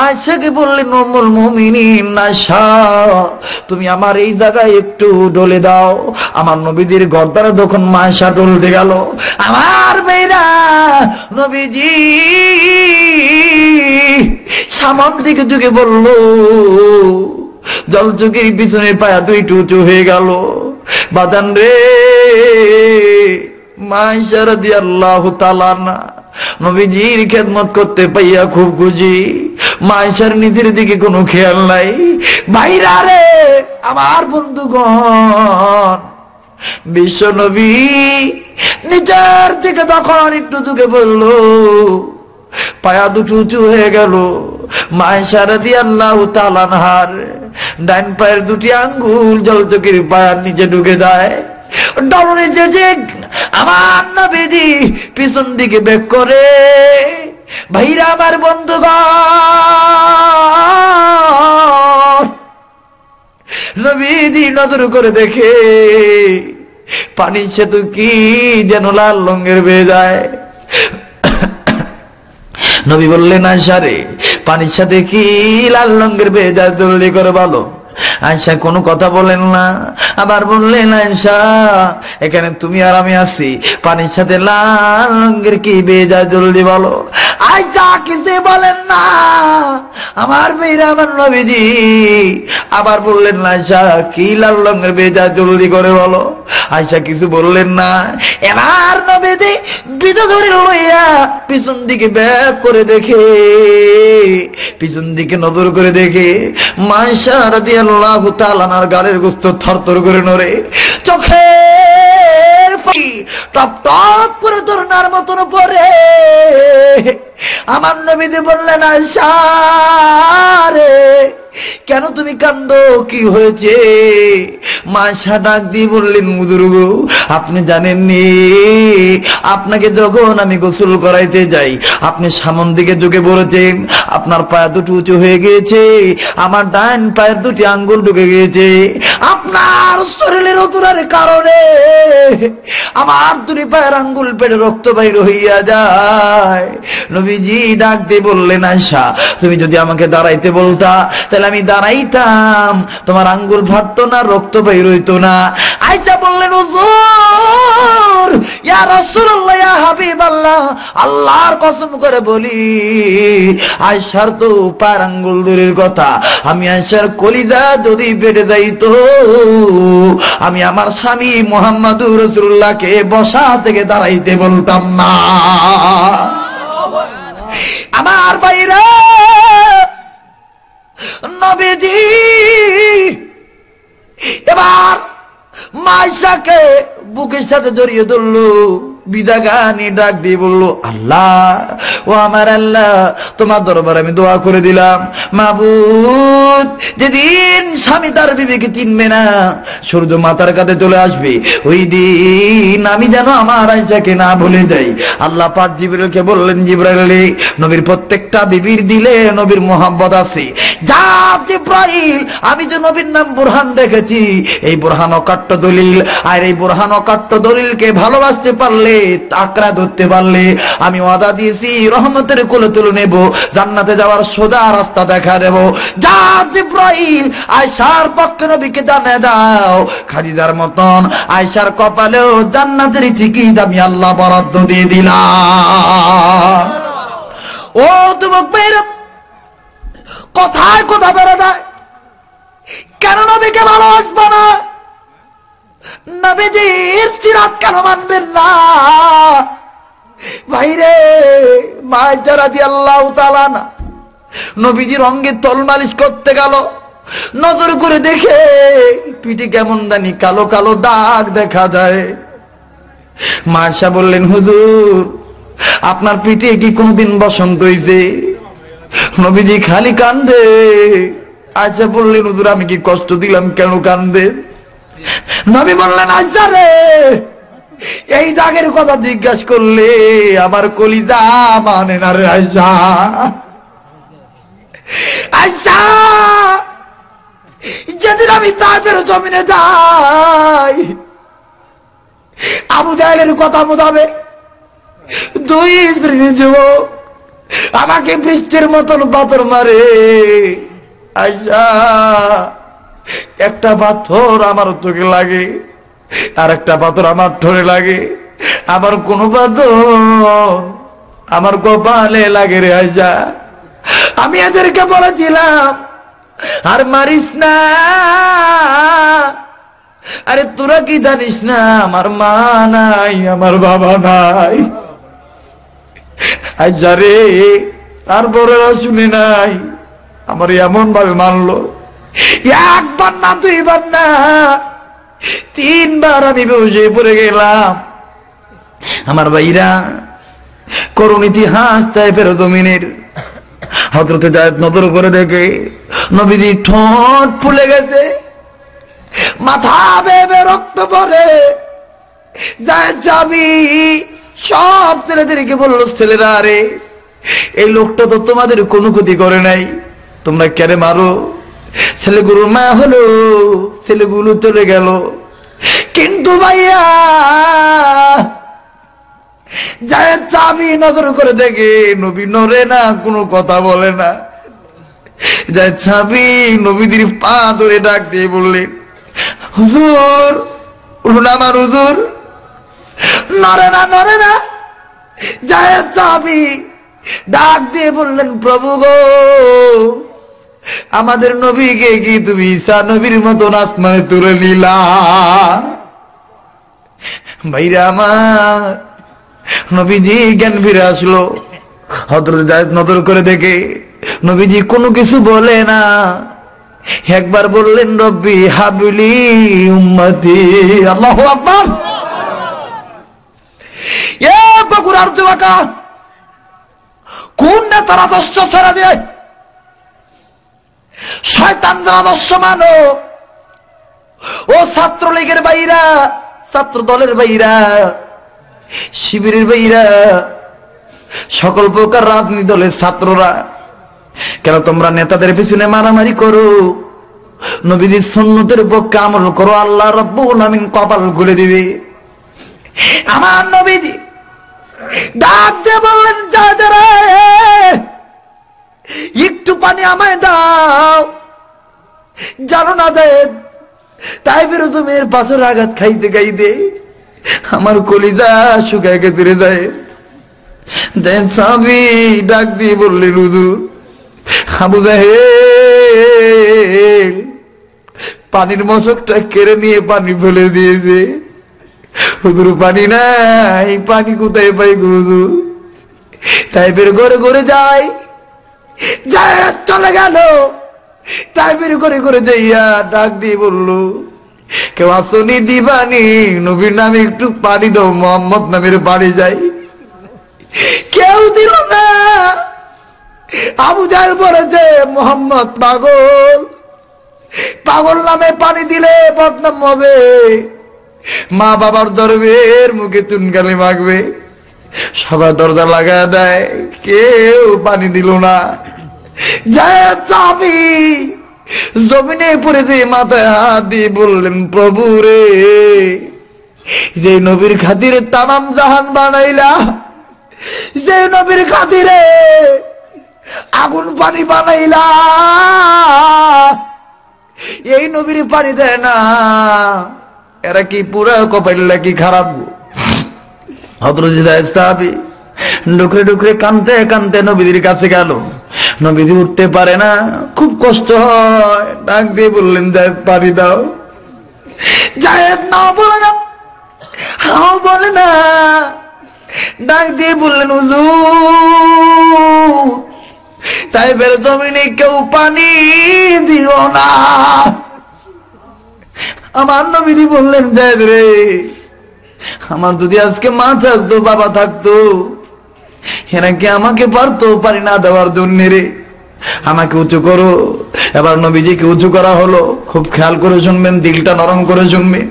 আয়েশাকে বললেন উম্মুল মুমিনিন আয়েশা তুমি আমার এই জায়গায় একটু ডলে দাও। আমার নবীজির গর্দানে যখন মা আয়েশা ডলতে গেল, আমার মেয়েরা নবীজি সামন দিকে ঝুঁকে বলল, জলচকের পিছনে পায়া দুইটু উঁচু হয়ে গেল। বাজান রে মা আয়েশা রাদিয়াল্লাহু তাআলা নবীজির খেদমত করতে পাইয়া খুব খুশি। মা আয়েশার নিজের দিকে কোনো খেয়াল নাই। ভাইরা রে আমার বন্ধুগণ, বিশ্ব নবী নিজের দিকে তখন একটু ঝুঁকে বলল, পায়া দুটো উঁচু হয়ে গেল। মা আয়েশা রাদিয়াল্লাহু তাআলা আনহার ডান পায়ের দুটি আঙ্গুল জলচকের পায়ের নিচে ঢুকে যায়। ডরনে যে আমার নবীজি পিছন দিকে বেক করে। ভাইরা আমার বন্ধুগণ, নবীজি নজর করে দেখে পানির সেতু কি যেন লাল রঙের বেয়ে যায়। নবী বললেন আয়েশা রে পানির সাথে কি লাল রঙের বেয়ে যায়, জলদি করে বলো। আয়েশা কোনো কথা বলেন না। আবার বললেন আয়েশা এখানে তুমি আর আমি আছি, পানির সাথে লাল রঙের কি বেয়ে যায় জলদি বলো। আয়েশা কিছু বলেন না। আমার মেয়েরা, আমার নবীজি আবার বললেন না, আয়সা কি লাল রঙের বেজা, জলদি করে বলো। আয়সা কিছু বললেন না। এবার নবীজি বিদা ধরে লইয়া পিছন দিকে ব্যাক করে দেখে, পিছন দিকে নজর করে দেখে মায়েশা রাদিয়াল্লাহু তাআলা আনহার গালের গোস্ত থরথর করে নড়ে, চোখের পানি টপ টপ করে ধরনার মতন পড়ে। আমার নবীজি বললেন, আয়সা রে কেন তুমি কান্দো, কি হয়েছে? মায়েশা ডাক দিয়ে বললেন, হুজুর গো আপনি জানেননি, আপনাকে যখন আমি গোসল করাইতে যাই আপনি সামন দিকে ঝুঁকে পড়েছেন, আপনার পায়ে দুটো উঁচু হয়ে গিয়েছে, আমার ডান পায়ের দুটি আঙ্গুল ঢুকে গিয়েছে, আপনার শরীরের অতুরার কারণে আমার দুটি পায়ের আঙ্গুল পেটে রক্ত বাইর হইয়া যায়। নবীজি ডাক দিয়ে বললেন, আয়সা তুমি যদি আমাকে দাঁড়াইতে বলতা তাহলে আমি দাঁড়াইতাম, তোমার আঙ্গুল ফাটতো না, রক্ত বাইর হইতো না। আয়সা বললেন, হুজুর ইয়া রাসূলুল্লাহ ইয়া হাবিবাল্লাহ, আল্লাহর কসম করে বলি আয়সার তো পায়ের আঙ্গুল দূরের কথা, আমি আয়সার কলিজা যদি পেটে যাইতো আমি আমার স্বামী মুহাম্মদুর রাসূলুল্লাহকে বসা থেকে দাঁড়াইতে বলতাম না। আমার ভাইরা, নবীজি এবার মায়েশাকে বুকের সাথে জড়িয়ে ধরলো, বিদা গানে ডাক দিয়ে বললো, আল্লাহ ও আমার আল্লাহ, তোমার দরবারে আমি দোয়া করে দিলাম, মাবুদ যেদিন স্বামী তার বিবিকে চিনবে না, সূর্য মাথার কাছে চলে আসবে, ওই দিন আমি যেন আমার আয়েশাকে না ভুলে যাই। আল্লাহ পাক জিবরাইলকে বললেন, জিবরাইল নবীর প্রত্যেকটা বিবির দিলে নবীর মোহাব্বত আছে, যা জিবরাইল আমি যে নবীর নাম বুরহান রেখেছি, এই বুরহান অকাট্য দলিল, আর এই বুরহান অকাট্য দলিলকে ভালোবাসতে পারলে, তাকড়া ধরতে পারলে আমি ওয়াদা দিয়েছি রহমতের কোলে তুলে নেব, জান্নাতে যাওয়ার সোজা রাস্তা দেখা দেব। যা জিবরাইল আয়েশার পক্ষে নবীকে জানিয়ে দাও, খাদিজার মতন আয়েশার কপালেও জান্নাতের টিকিট আমি আল্লাহ বরাদ্দ দিয়ে দিলাম। ও যুবক ভাইরা, কথায় কথা বেড়ে যায়, কেন নবীকে ভালোবাসবো না? নবীজির সিরাত কেন মানবেন না? ভাইরে, মায়েশা রাদিয়াল্লাহু তাআলা না নবীজির অঙ্গে তল মালিশ করতে গেল, নজর করে দেখে পিঠে কেমন জানি কালো কালো দাগ দেখা যায়। মায়েশা বললেন, হুজুর আপনার পিঠে কি কোনদিন বসন্ত হইছে? নবীজি খালি কান্দে। আয়েশা বললেন, হুজুর আমি কি কষ্ট দিলাম, কেন কান্দে? নবী বললেন, আয়েশা রে এই দাগের কথা জিজ্ঞাসা করলে আমার কলিজা মানে না রে আয়েশা। আয়েশা যেদিন আমি তায়েফের জমিনে যাই, আবু জাহেলের কথা মোতাবেক দুই শ্রেণীর যুবক আমাকে বৃষ্টির মতন পাথর মারে। আয়েশা একটা পাথর আমার চোখে লাগে, আর একটা পাথর আমার ঠোঁটে লাগে, আবার কোন পাথর আমার কপালে লাগে রে আয়েশা। আমি এদেরকে বলেছিলাম আর মারিস না, আরে তোরা কি জানিস না আমার মা নাই, আমার বাবা নাই। আয়েশা রে তারপরেও শুনে নাই, আমার এমন ভাবে মানলো, একবার না দুইবার না তিনবার আমি বসে পড়ে গেলাম। আমার ভাইরা, করুণ ইতিহাস তায়েফের জমিনের। হযরতে যায়েদ নজর করে দেখে নবীজি ঠোঁট ফুলে গেছে, মাথা বেয়ে রক্ত পড়ে। যায়েদ যাবি সব ছেলেদেরকে বলল, ছেলেরা রে এই লোকটা তো তোমাদের কোনো ক্ষতি করে নাই, তোমরা কেন মারো? ছেলেগুলোর মা হলো, ছেলেগুলো চলে গেল, কিন্তু ভাইয়া যায়েদ চাবি নজর করে দেখে নবী নড়ে না, কোনো কথা বলে না। যায়েদ চাবি নবীদের পা ধরে ডাক দিয়ে বললেন, হুজুর উঠুন আমার হুজুর। নড়ে না, নড়ে না। যায়েদ চাবি ডাক দিয়ে বললেন, প্রভু গো, আমাদের নবীকে কি তুমি ঈসা নবীর মতন আসমানে তুলে নিলা? ভাইরা আমার, নবীজি জ্ঞান ফিরে আসলো। হযরত জায়েদ নজর করে দেখে নবীজি কোনো কিছু বলে না। একবার বললেন, রব্বি হাবলি উম্মতি। আল্লাহু আকবার। এ বগুড়ার দোয়াকা কোন নেতার আদর্শ ছাড়া দেয়? শয়তানদের আদর্শ মানো। ও ছাত্রলীগের বাইরা, ছাত্র দলের বাইরা, শিবিরের বাইরা, সকল প্রকার রাজনীতি দলের ছাত্ররা, কেন তোমরা নেতাদের পিছনে মারামারি করো? নবীজির সুন্নতের পক্ষে আমল করো, আল্লাহ রাব্বুল আমিন কপাল খুলে দিবে। আমার নবীজি ডাক দিয়ে বললেন, যারা একটু পানি আমায় দাও। জানো না জায়েদ, তাই বেরো তুমি এর পাথর আঘাত খাইতে খাইতে আমার কলিজা শুকায় গেছে যায়। দেন সাহাবী ডাক দিয়ে বললেন, হুজুর, আবু জাহেল পানির মশকটা কেড়ে নিয়ে পানি ফেলে দিয়েছে। হুজুর, পানি নাই, পানি কোথায় পাই হুজুর? তাই বের ঘরে ঘরে যাই, জায়েদ চলে গেল। তাই বের করে করে যাইয়া ডাক দিয়ে বললো, কেউ আসনি দিবানি, নবীর নামে একটু পানি দাও, মোহাম্মদ নামের বাড়ি যাই। কেউ দিল না। আবু জাহেল বলেছে, মোহাম্মদ পাগল, পাগল নামে পানি দিলে বদনাম হবে, মা বাবার দরবের মুখে চুনকালি মাখবে। সবার দরজা লাগা দেয়, কেউ পানি দিল না। জায়েদ চাবি জমিনে পড়ে যে মাথায় হাত দিয়ে বললেন, প্রভু রে, যে নবীর খাতিরে তামাম জাহান বানাইলা, যে নবীর খাতিরে আগুন পানি বানাইলা, এই নবীর পানি দেয় না, এরা কি পুরা কপাইলা কি খারাপ? হযরত জায়েদ সাহাবী ডুকরে ডুকরে কানতে কানতে নবীর কাছে গেল। নবীজি উঠতে পারে না, খুব কষ্ট হয়। ডাক দিয়ে বললেন, জায়েদ পানি দাও। জায়েদ না বলে না, হাও বলে না। ডাক দিয়ে বললেন, হুজুর, তাই বের জমিনে কেউ পানি দিল না। আমার নবীজি বললেন, জায়েদ রে, আমার যদি আজকে মা থাকতো, বাবা থাকতো, এরা কি আমাকে পারতো পানি না দেওয়ার জন্য রে? আমাকে উঁচু করো। এবার নবীজিকে উঁচু করা হলো। খুব খেয়াল করে শুনবেন, দিলটা নরম করে শুনবেন।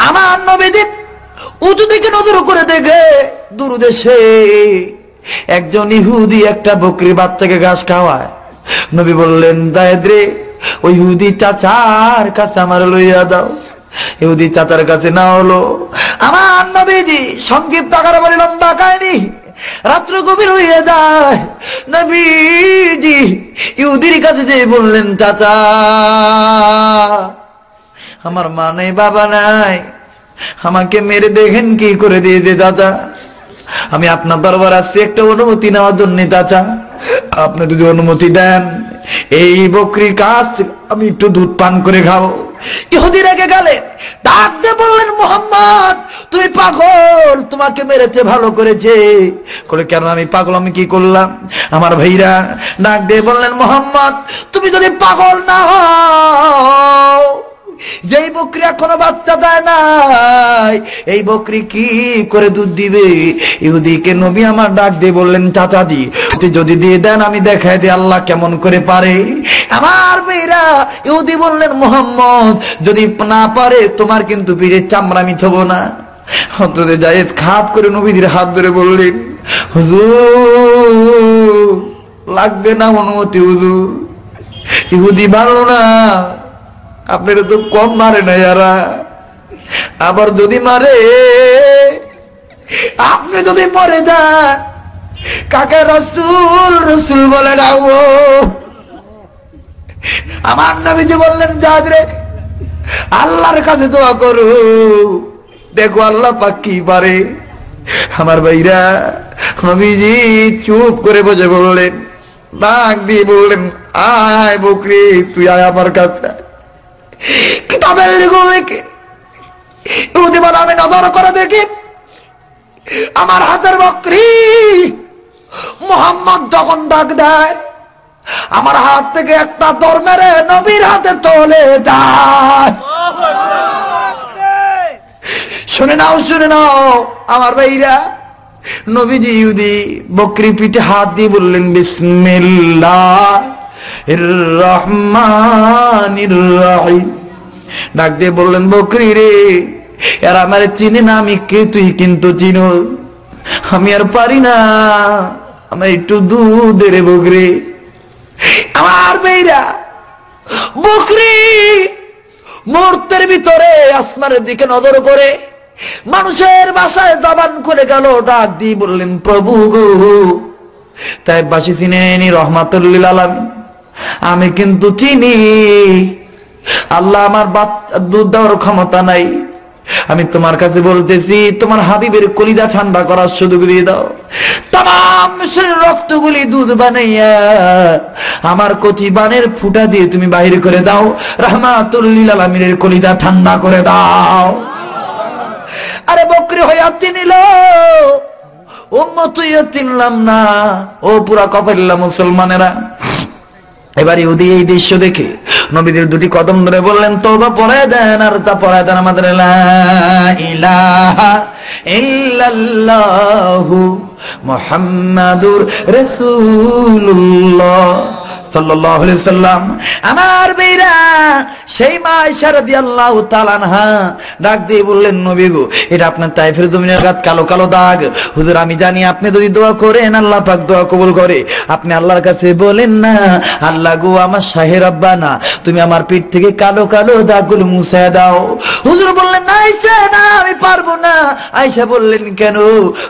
আমার নবীজি উঁচু দিকে নজর করে দেখে দূর দেশে একজন ইহুদি একটা বকরি বাচ্চাকে ঘাস খাওয়ায়। নবী বললেন, জায়েদ রে, ওই ইহুদি চাচার কাছে আমার লইয়া দাও। ইহুদি চাচার কাছে না হলো। আমার নবীজি সংক্ষিপ্ত আকারে বলে, লম্বা কাহিনী, রাত্র গভীর হয়ে যায়। নবীজি ইহুদির কাছে যে বললেন, চাচা, আমার মা নেই, বাবা নাই, আমাকে মেরে দেখেন কি করে দিয়েছে চাচা। আমি আপনার দরবার আসছি একটা অনুমতি নেওয়ার জন্য। চাচা, আপনি যদি অনুমতি দেন, এই বকরির কাছ থেকে আমি একটু দুধ পান করে খাবো। ইহুদি রেগে গেলে ডাক দিয়ে বললেন, মুহাম্মদ, তুমি পাগল, তোমাকে মেরেছে ভালো করেছে। করে, কেন আমি পাগল? আমি কি করলাম? আমার ভাইরা ডাক দিয়ে বললেন, মুহাম্মদ, তুমি যদি পাগল না হও, যেই বকরি এখনো বাচ্চা দেয় নাই, এই বকরি কি করে দুধ দিবে? ইহুদিকে নবী আমার ডাক দিয়ে বললেন, চাচাজি, যদি দিয়ে দেন আমি দেখাই দিই আল্লাহ কেমন করে পারে। আমার মেয়েরা ইহুদি বললেন, মুহাম্মদ, যদি না পারে তোমার কিন্তু পীরের চামড়া আমি থবো না। হযরত জায়েদ খাপ করে নবীর হাত ধরে বললেন, হুজুর, লাগবে না অনুমতি হুজুর, ইহুদি ভালো না, আপনারা তো কম মারে না যারা। আবার যদি মারে, আপনি যদি মরে যান, কাকে রসুল রসুল বলে ডাকবো? আমার নবীজি বললেন, জায়েদ রে, আল্লাহর কাছে দোয়া করো, দেখো আল্লাহ পাক কি পারে। আমার ভাইরা, নবীজি চুপ করে বসে বললেন, ডাক দিয়ে বললেন, আয় বকরি, তুই আয় আমার কাছে। কিতাবের লিখে ইহুদি বলে, আমি নজর করে দেখি আমার হাতের বকরি মুহাম্মদ যখন ডাক দেয়, আমার হাত থেকে একটা দর মেরে নবীর হাতে চলে যায়। শুনে নাও আমার ভাইরা, নবীজি ইহুদি বকরি পিঠে হাত দিয়ে বললেন, বিসমিল্লাহির রহমানির রহিম। ডাক দিয়ে বললেন, বকরি রে, এরা আমার চিনে না, আমি কে তুই কিন্তু চিনো, আমি আর পারি না, আমার একটু দুধ দে রে বকরি। আমার মেয়েরা, বকরি মুহূর্তের ভিতরে আসমানের দিকে নজর করে মানুষের বাসায় জবান করে গেল, ডাক দিয়ে বললেন, প্রভু গো, তাই বাসি চিনেনি রহমাতুল লিল আলামিন, আমি কিন্তু চিনি আল্লাহ, আমার দুধ দেওয়ার ক্ষমতা নাই, আমি তোমার কাছে বলতেছি তোমার হাবিবের কলিজা ঠান্ডা করার সুযোগ দিয়ে দাও, তাম রক্তগুলি দুধ বানাইয়া আমার কচি বানের ফুটা দিয়ে তুমি বাহির করে দাও, রহমাতুল লিল আলামিনের কলিজা ঠান্ডা করে দাও। আরে বকরি হইয়া চিনিল, উম্মত হইয়া চিনলাম না, ও পুরা কপাল্লা মুসলমানেরা। এবার ইহুদি এই দৃশ্য দেখে নবীদের দুটি কদম ধরে বললেন, তওবা পড়ায় দেন, আর তা পড়ায় দেন আমাদের লা ইলাহা ইল্লাল্লাহু মুহাম্মাদুর রাসূলুল্লাহ সাল্লাল্লাহু আলাইহি সাল্লাম। আমার বেরা সেই মা আয়েশা রাদিয়াল্লাহু তাআলা আনহা ডাক দিয়ে বললেন, নবী গো, এটা আপনার তায়েফের জমিনের গাত কালো কালো দাগ। হুজুর, আমি জানি আপনি যদি দোয়া করেন আল্লাহ পাক দোয়া কবুল করে, আপনি আল্লাহর কাছে বলেন না, আল্লাহ গো, আমার শাহে রব্বানা, তুমি আমার পিঠ থেকে কালো কালো দাগগুলো মুছে দাও। হুজুর বললেন, না আয়েশা, না, আমি পারবো না। আয়েশা বললেন, কেন?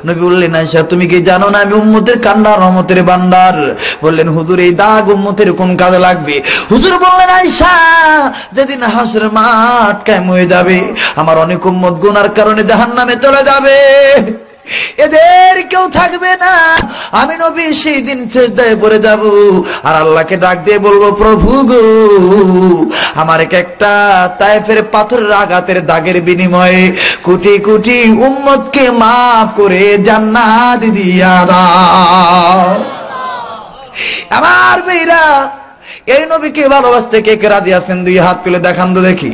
নবী বললেন, আয়েশা, তুমি কি জানো না আমি উম্মতের কান্ডার, রহমতের ভান্ডার? বললেন, হুজুর, এই দাগ উম্মতের কোন কাজে লাগবে? হুজুর বললেন, আয়েশা, যেদিন হাসরের মাঠ কায়েম হয়ে যাবে, আমার অনেক উম্মত গুনার কারণে জাহান্নামে চলে যাবে, এদের কেউ থাকবে না, আমি নবী সেই দিন সিজদায় পড়ে যাব আর আল্লাহকে ডাক দিয়ে বলবো, প্রভু গো, আমার একটা তায়েফের পাথরের আঘাতের দাগের বিনিময়ে কোটি কোটি উম্মতকে মাফ করে জান্নাত দিয়া দাও। আমার মেয়েরা, এই নবীকে ভালোবাসতে কে কে রাজি আছেন? দুই হাত তুলে দেখান তো দেখি।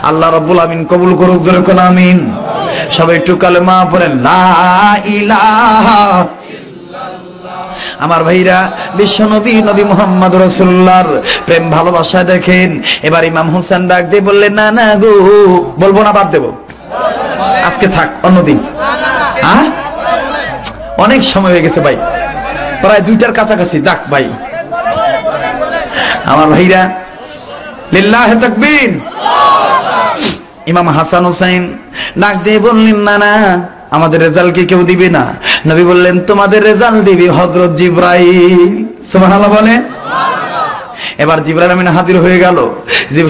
আল্লাহ রাব্বুল আমিন কবুল করুক, জোরে কোন আমিন। সবাই একটু কালেমা পড়েন, লা ইলাহা ইল্লাল্লাহ। আমার ভাইরা, বিশ্ব নবী নবী মুহাম্মদ রাসূলুল্লাহর প্রেম ভালোবাসা দেখেন। এবার ইমাম হোসেন ডাক দিয়ে বললেন, না না গো, বলবো না, বাদ দেবো, আজকে থাক, অন্যদিন। হ্যাঁ, অনেক সময় হয়ে গেছে ভাই, প্রায় 2টার কাছাকাছি। ডাক ভাই, আমার ভাইরা, লিল্লাহি তাকবীর। ইমাম হাসান হোসেন ডাক দিয়ে বললেন, না না, আমাদের রেজাল্ট কি কেউ দিবে না? নবী বললেন, তোমাদের রেজাল্ট দিবে হযরত জিবরাইল। সুবহানাল্লাহ বলে। এবার জিবরাইল আমিন হাজির হয়ে গেল।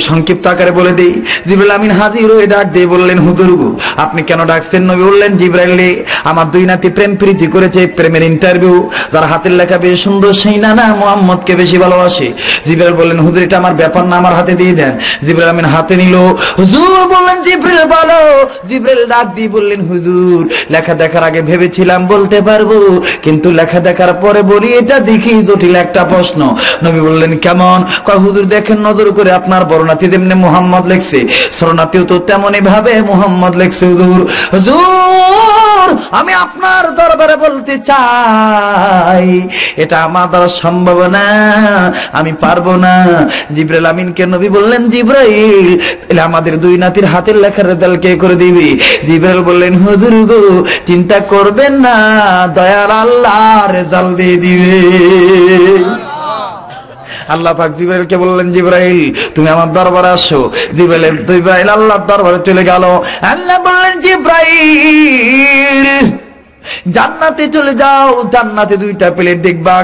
সংক্ষিপ্ত আকারে বলে দেই, জিবরাইল আমিন হাজির হয়ে ডাক দিয়ে বললেন, হুজুর গো, আপনি কেন ডাকছেন? নবী বললেন, জিবরাইল রে, আমার দুই নাতি প্রেম প্রীতি করেছে, প্রেমের ইন্টারভিউ, যার হাতের লেখা বেশ সুন্দর, সেই নানা মুহাম্মদকে বেশি ভালোবাসে। জিবরাইল বললেন, হুজুর, এটা আমার ব্যাপার না, আমার হাতে দিয়ে দেন। জিবরাইল আমিন হাতে নিল। হুজুর বললেন, জিবরাইল বলো। জিবরাইল ডাক দিয়ে বললেন, হুজুর, লেখা দেখার আগে ভেবেছিলাম বলতে পারবো, কিন্তু লেখা দেখার পরে বলি, এটা দেখি জটিল একটা প্রশ্ন। নবী বললেন, কেমন? কয়, হুজুর দেখেন নজর করে, আপনার বড় নাতি যেমনি মুহাম্মদ লেখছে, ছোট নাতিও তো তেমনই ভাবে মুহাম্মদ লেখছে। হুজুর, হুজুর, আমি আপনার দরবারে বলতে চাই, এটা আমার দ্বারা সম্ভব না, আমি পারবো না। জিবরাইল আমিনকে নবী বললেন, জিবরাইল, তাহলে আমাদের দুই নাতির হাতের লেখার রেজাল্ট কে করে দিবি? জিবরাইল বললেন, হুজুর গো, চিন্তা করবেন না, দয়াল আল্লাহ রেজাল্ট দিয়ে দিবে। আল্লাহ পাক জিবরাইলকে বললেন, জিবরাইল, তুমি আমার দরবারে আসো। জিবরাইল আল্লাহর দরবারে চলে গেল। আল্লাহ বললেন, জিবরাইল, জান্নাতে চলে যাও, জান্নাতে দুইটা প্লেট দেখবা,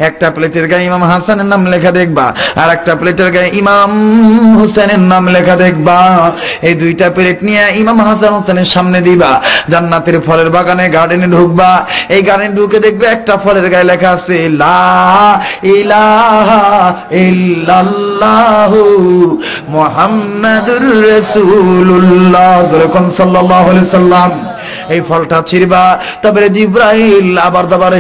একটা প্লেটের গায়ে ইমাম হাসানের নাম লেখা দেখবা, আর একটা প্লেটের গায়ে ইমাম হোসেনের নাম লেখা দেখবা। এই দুইটা প্লেট নিয়ে ইমাম হাসান হোসেনের সামনে দিবা। জান্নাতের ফলের বাগানে গার্ডেনে ঢুকবা, এই গার্ডেনে ঢুকে দেখবে একটা ফলের গায়ে লেখা আছে লা ইলাহা ইল্লাল্লাহু মুহাম্মাদুর রাসূলুল্লাহ সাল্লাল্লাহু আলাইহি সাল্লাম। এই ফলটা ছিড়বা, তারপরে জিব্রাইল আবার দাবার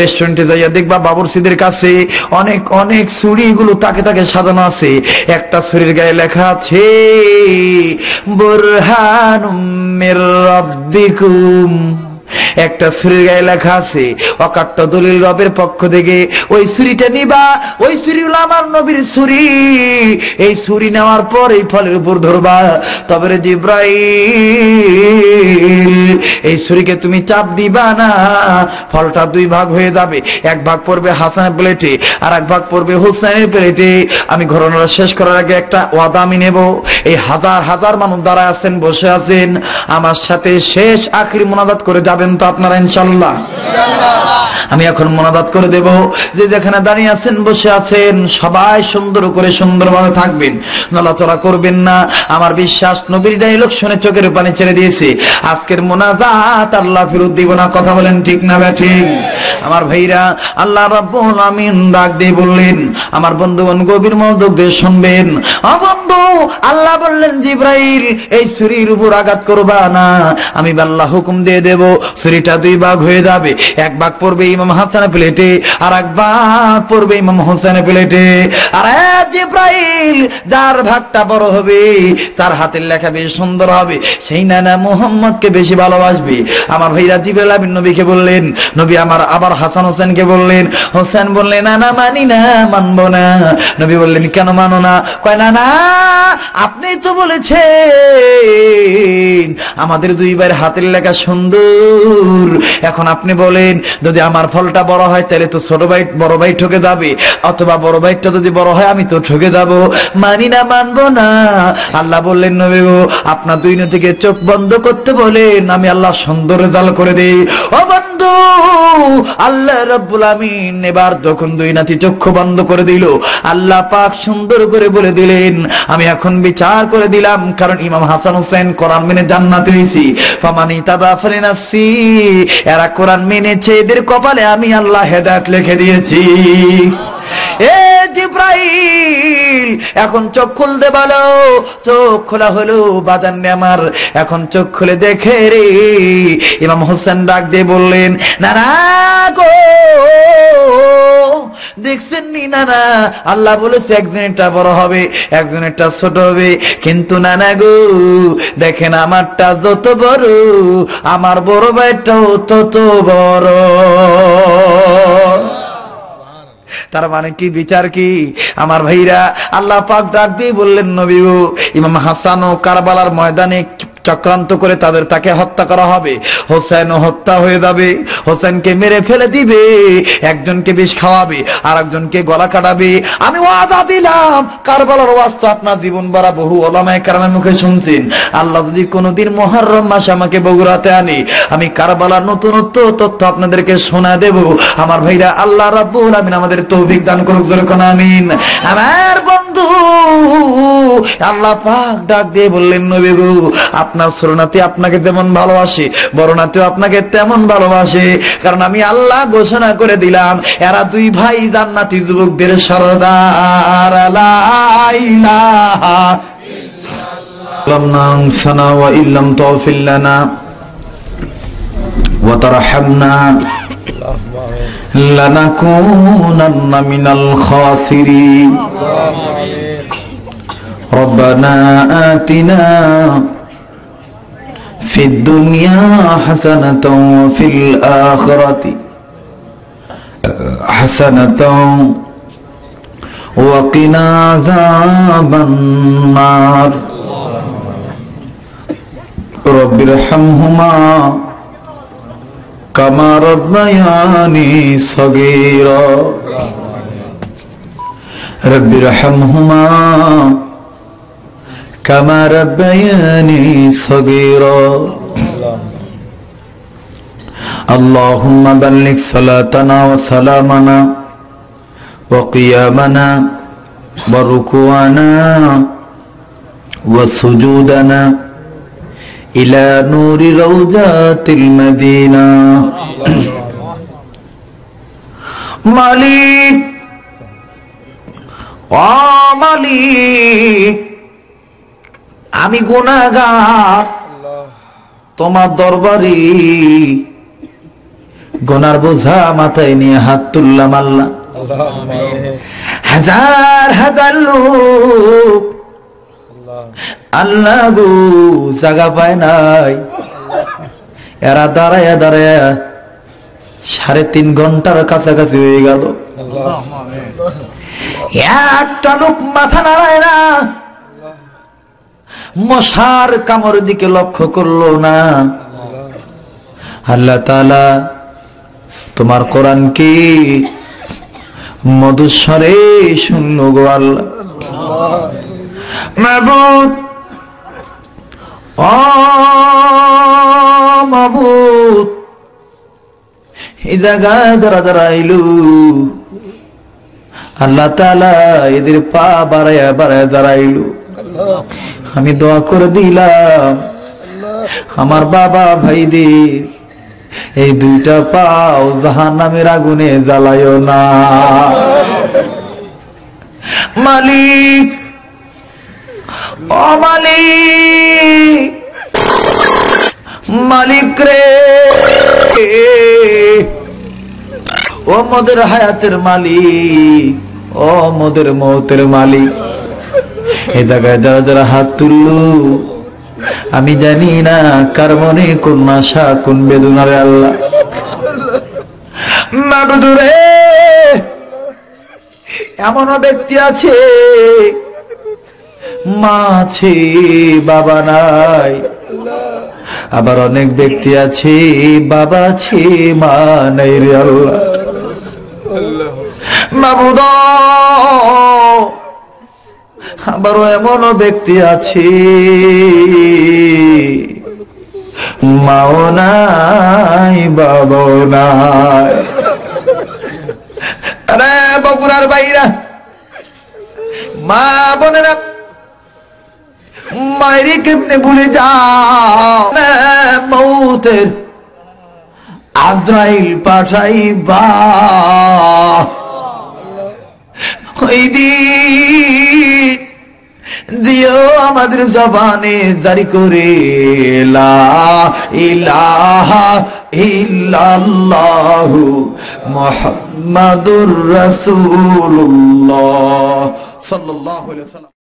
রেস্টুরেন্টে যাইয়া দেখবা বাবুরচিদের কাছে অনেক অনেক ছুরিগুলো তাকে তাকে সাজানো আছে। একটা ছুরির গায়ে লেখা আছে বুরহানুম মির রাব্বিকুম, একটা ছুরির গায়ে লেখা আছে অকাট্য দলিল রবের পক্ষ থেকে। ওই ছুরিটা নিবা, ওই ছুরি হলো আমার নবীর ছুরি। এই ছুরি নেওয়ার পর এই ফলের উপর ধরবা, তবে জিব্রাইল এই ছুরিকে তুমি চাপ দিবা না, ফলটা দুই ভাগ হয়ে যাবে। এক ভাগ পড়বে হাসানের প্লেটে, আর এক ভাগ পড়বে হোসেনের প্লেটে। আমি ঘটনাটা শেষ করার আগে একটা ওয়াদা আমি নেব। এই হাজার হাজার মানুষ দাঁড়ায় আছেন, বসে আছেন, আমার সাথে শেষ আখির মুনাজাত করে যাবেন তো আপনারা ইনশাআল্লাহ? আমি এখন মুনাজাত করে দেব। যে যেখানে দাঁড়িয়ে আছেন, বসে আছেন, সবাই সুন্দর করে সুন্দরভাবে থাকবেন, নড়াচড়া করবেন না। আমার বিশ্বাস নবীর ডায়লগ শুনে চোখের পানি ছেড়ে দিয়েছে। আজকের মুনাজাত আল্লাহ ফেরত দিব না, কথা বলেন ঠিক না ঠিক? আমার ভাইরা, আল্লাহ রাব্বুল আমিন ডাক দিয়ে বললেন, আমার বন্ধুগণ গভীর মনোযোগ দিয়ে শুনবেন। ও বন্ধু, আল্লাহ বললেন জিব্রাইল এই ছুরির উপর আঘাত করবা না, আমি আল্লাহ হুকুম দিয়ে দেব। ছুরিটা দুই ভাগ হয়ে যাবে, এক ভাগ পড়বে ইমাম হাসানের প্লেটে, আর এক ভাগ পড়বে ইমাম হোসেনের প্লেটে। আর জিব্রাইল যার ভাগটা বড় হবে, তার হাতের লেখা বেশ সুন্দর হবে, সেই নানা মুহাম্মদকে বেশি ভালোবাসবে। আমার ভাইরা জিবরাইল আমিন নবীকে বললেন, নবী আমার আবার হাসান হোসেনকে বললেন। হোসেন বললেন না না, মানি না, মানবো না। নবী বললেন কেন মানো না? কয় না না, আপনি তো বলেছেন আমাদের দুই ভাইয়ের হাতের লেখা সুন্দর। এখন আপনি বলেন, যদি আমার ফলটা বড় হয় তাহলে তো ছোট ভাই বড় ভাই ঠকে যাবে, অথবা বড় ভাইটা যদি বড় হয় আমি তো ঠকে যাব। মানি না, মানবো না। আল্লাহ বললেন নবী গো, আপনার দুই থেকে চোখ বন্ধ করতে বলেন, আমি আল্লাহ সুন্দর রেজাল্ট করে দেই। ও বন্ধু, আল্লাহ রাব্বুল আমিন এবার যখন দুই নাতি চক্ষু বন্ধ করে দিল, আল্লাহ পাক সুন্দর করে বলে দিলেন, আমি এখন বিচার করে দিলাম, কারণ ইমাম হাসান হোসেন কোরআন মেনে জান্নাতে হইছি। ফামানি তাদাফালি নাফসি, এরা কোরআন মেনেছে, এদের কপালে আমি আল্লাহ হেদায়েত লিখে দিয়েছি। এ জিব্রাইল, এখন চোখ খুলতে বলো। চোখ খোলা হলো বাজান আমার, এখন চোখ খুলে দেখে রে। ইমাম হোসেন ডাক দিয়ে বললেন, না না গো, দেখছেন নি নানা, আল্লাহ বলেছে একজনেরটা বড় হবে, একজনেরটা ছোট হবে, কিন্তু নানা গো দেখেন আমারটা যত বড়, আমার বড় ভাইটাও তত বড়। তার মানে কি, বিচার কি? আমার ভাইরা, আল্লাহ পাক ডাক দিয়ে বললেন, নবী গো, ইমাম হাসান ও কারবালার ময়দানে চক্রান্ত করে তাকে হত্যা করা হবে। হোসেনও হত্যা হয়ে যাবে, হোসেনকে মেরে ফেলে দিবে, একজনকে বিষ খাওয়াবে, আর একজনকে গলা কাটাবে। আমি ওয়াদা দিলাম, কারবালার ওয়াজ তো আপনার জীবন ভরা বহু ওলামায়ে কেরামের মুখে শুনছেন। আল্লাহ যদি কোনোদিন মুহররম মাসে আমাকে বগুড়াতে আনে, আমি কারবালার নতুনত্ব তথ্য আপনাদেরকে শোনা দেব। আমার ভাইরা, আল্লাহ রাব্বুল আমিন আমাদের তৌফিক দান করুক, জোরে কোন আমিন। আমার বন্ধু, আল্লাহ পাক ডাক দিয়ে বললেন, নবী গো, আপনার ছোট নাতি আপনাকে যেমন ভালোবাসে, বড় নাতিও আপনাকে তেমন ভালোবাসে, কারণ আমি আল্লাহ ঘোষণা করে দিলাম, এরা দুই ভাই জান্নাতি যুবকদের সরদার। লা ইলাহা ইল্লাল্লাহ সানা ওয়া ইল্লাম তাগফির লানা ওয়া তারহামনা লানাকুনান্না মিনাল খাসিরিন। ربنا آتنا في الدنيا حسنة وفي الآخرة حسنة وقنا عذاب النار رب ارحمهما كما ربياني صغيرا رب ارحمهما كما ربياني صغيرا اللهم بلغ صلاتنا وسلامنا وقيامنا وركوعنا وسجودنا إلى نور روضات المدينة মালিক ও মালিক আমি গুনাহগার তোমার দরবারে গুনার বোঝা মাথায় নিয়ে হাত তুললাম আল্লাহ হাজার হাজার লোক আল্লাহ গো জায়গা পায় নাই এরা দাঁড়ায়া দাঁড়ায়া 3.5 ঘন্টার কাছাকাছি হয়ে গেল একটা লোক মাথা নাড়ায় না মশার কামড় দিকে লক্ষ্য করলো না আল্লাহ তাআলা তোমার কোরআন কি মধুস্বরে শুনলো গো আল্লাহ মাবুদ ও মাবুদ এই জায়গায় দাঁড়াইলু আল্লাহ তাআলা এদের পা বাড়ায়া বাড়ায়া দাঁড়াইলু আমি দোয়া করে দিলাম আমার বাবা ভাইদের এই দুইটা পাও জাহান্নামের আগুনে জ্বালায়ও না মালিক ও মালিক মালিক রে ও মোদের হায়াতের মালিক ও মোদের মৌতের মালিক এই জায়গায় যারা যারা হাত তুললু আমি জানি না কার মনে কোন আশা কোন বেদনা রে আল্লাহ মাবুদ রে এমন ব্যক্তি আছে মা আছে বাবা নাই আবার অনেক ব্যক্তি আছে বাবা আছে মা নাই রে আল্লাহ মাবুদ আবারও এমন ব্যক্তি আছে মাও নাই বাবাও নাই আরে বগুড়ার বাইরা মা বোনেরা মায়েরে কেমনে ভুলে যাও মৌতের আজরাইল পাঠাইবা ওই দিন দিও আমাদের জবানে জারি করে লা ইলাহা ইল্লাল্লাহু মুহাম্মাদুর রাসূলুল্লাহ সাল্লাল্লাহু আলাইহি ওয়াসাল্লাম।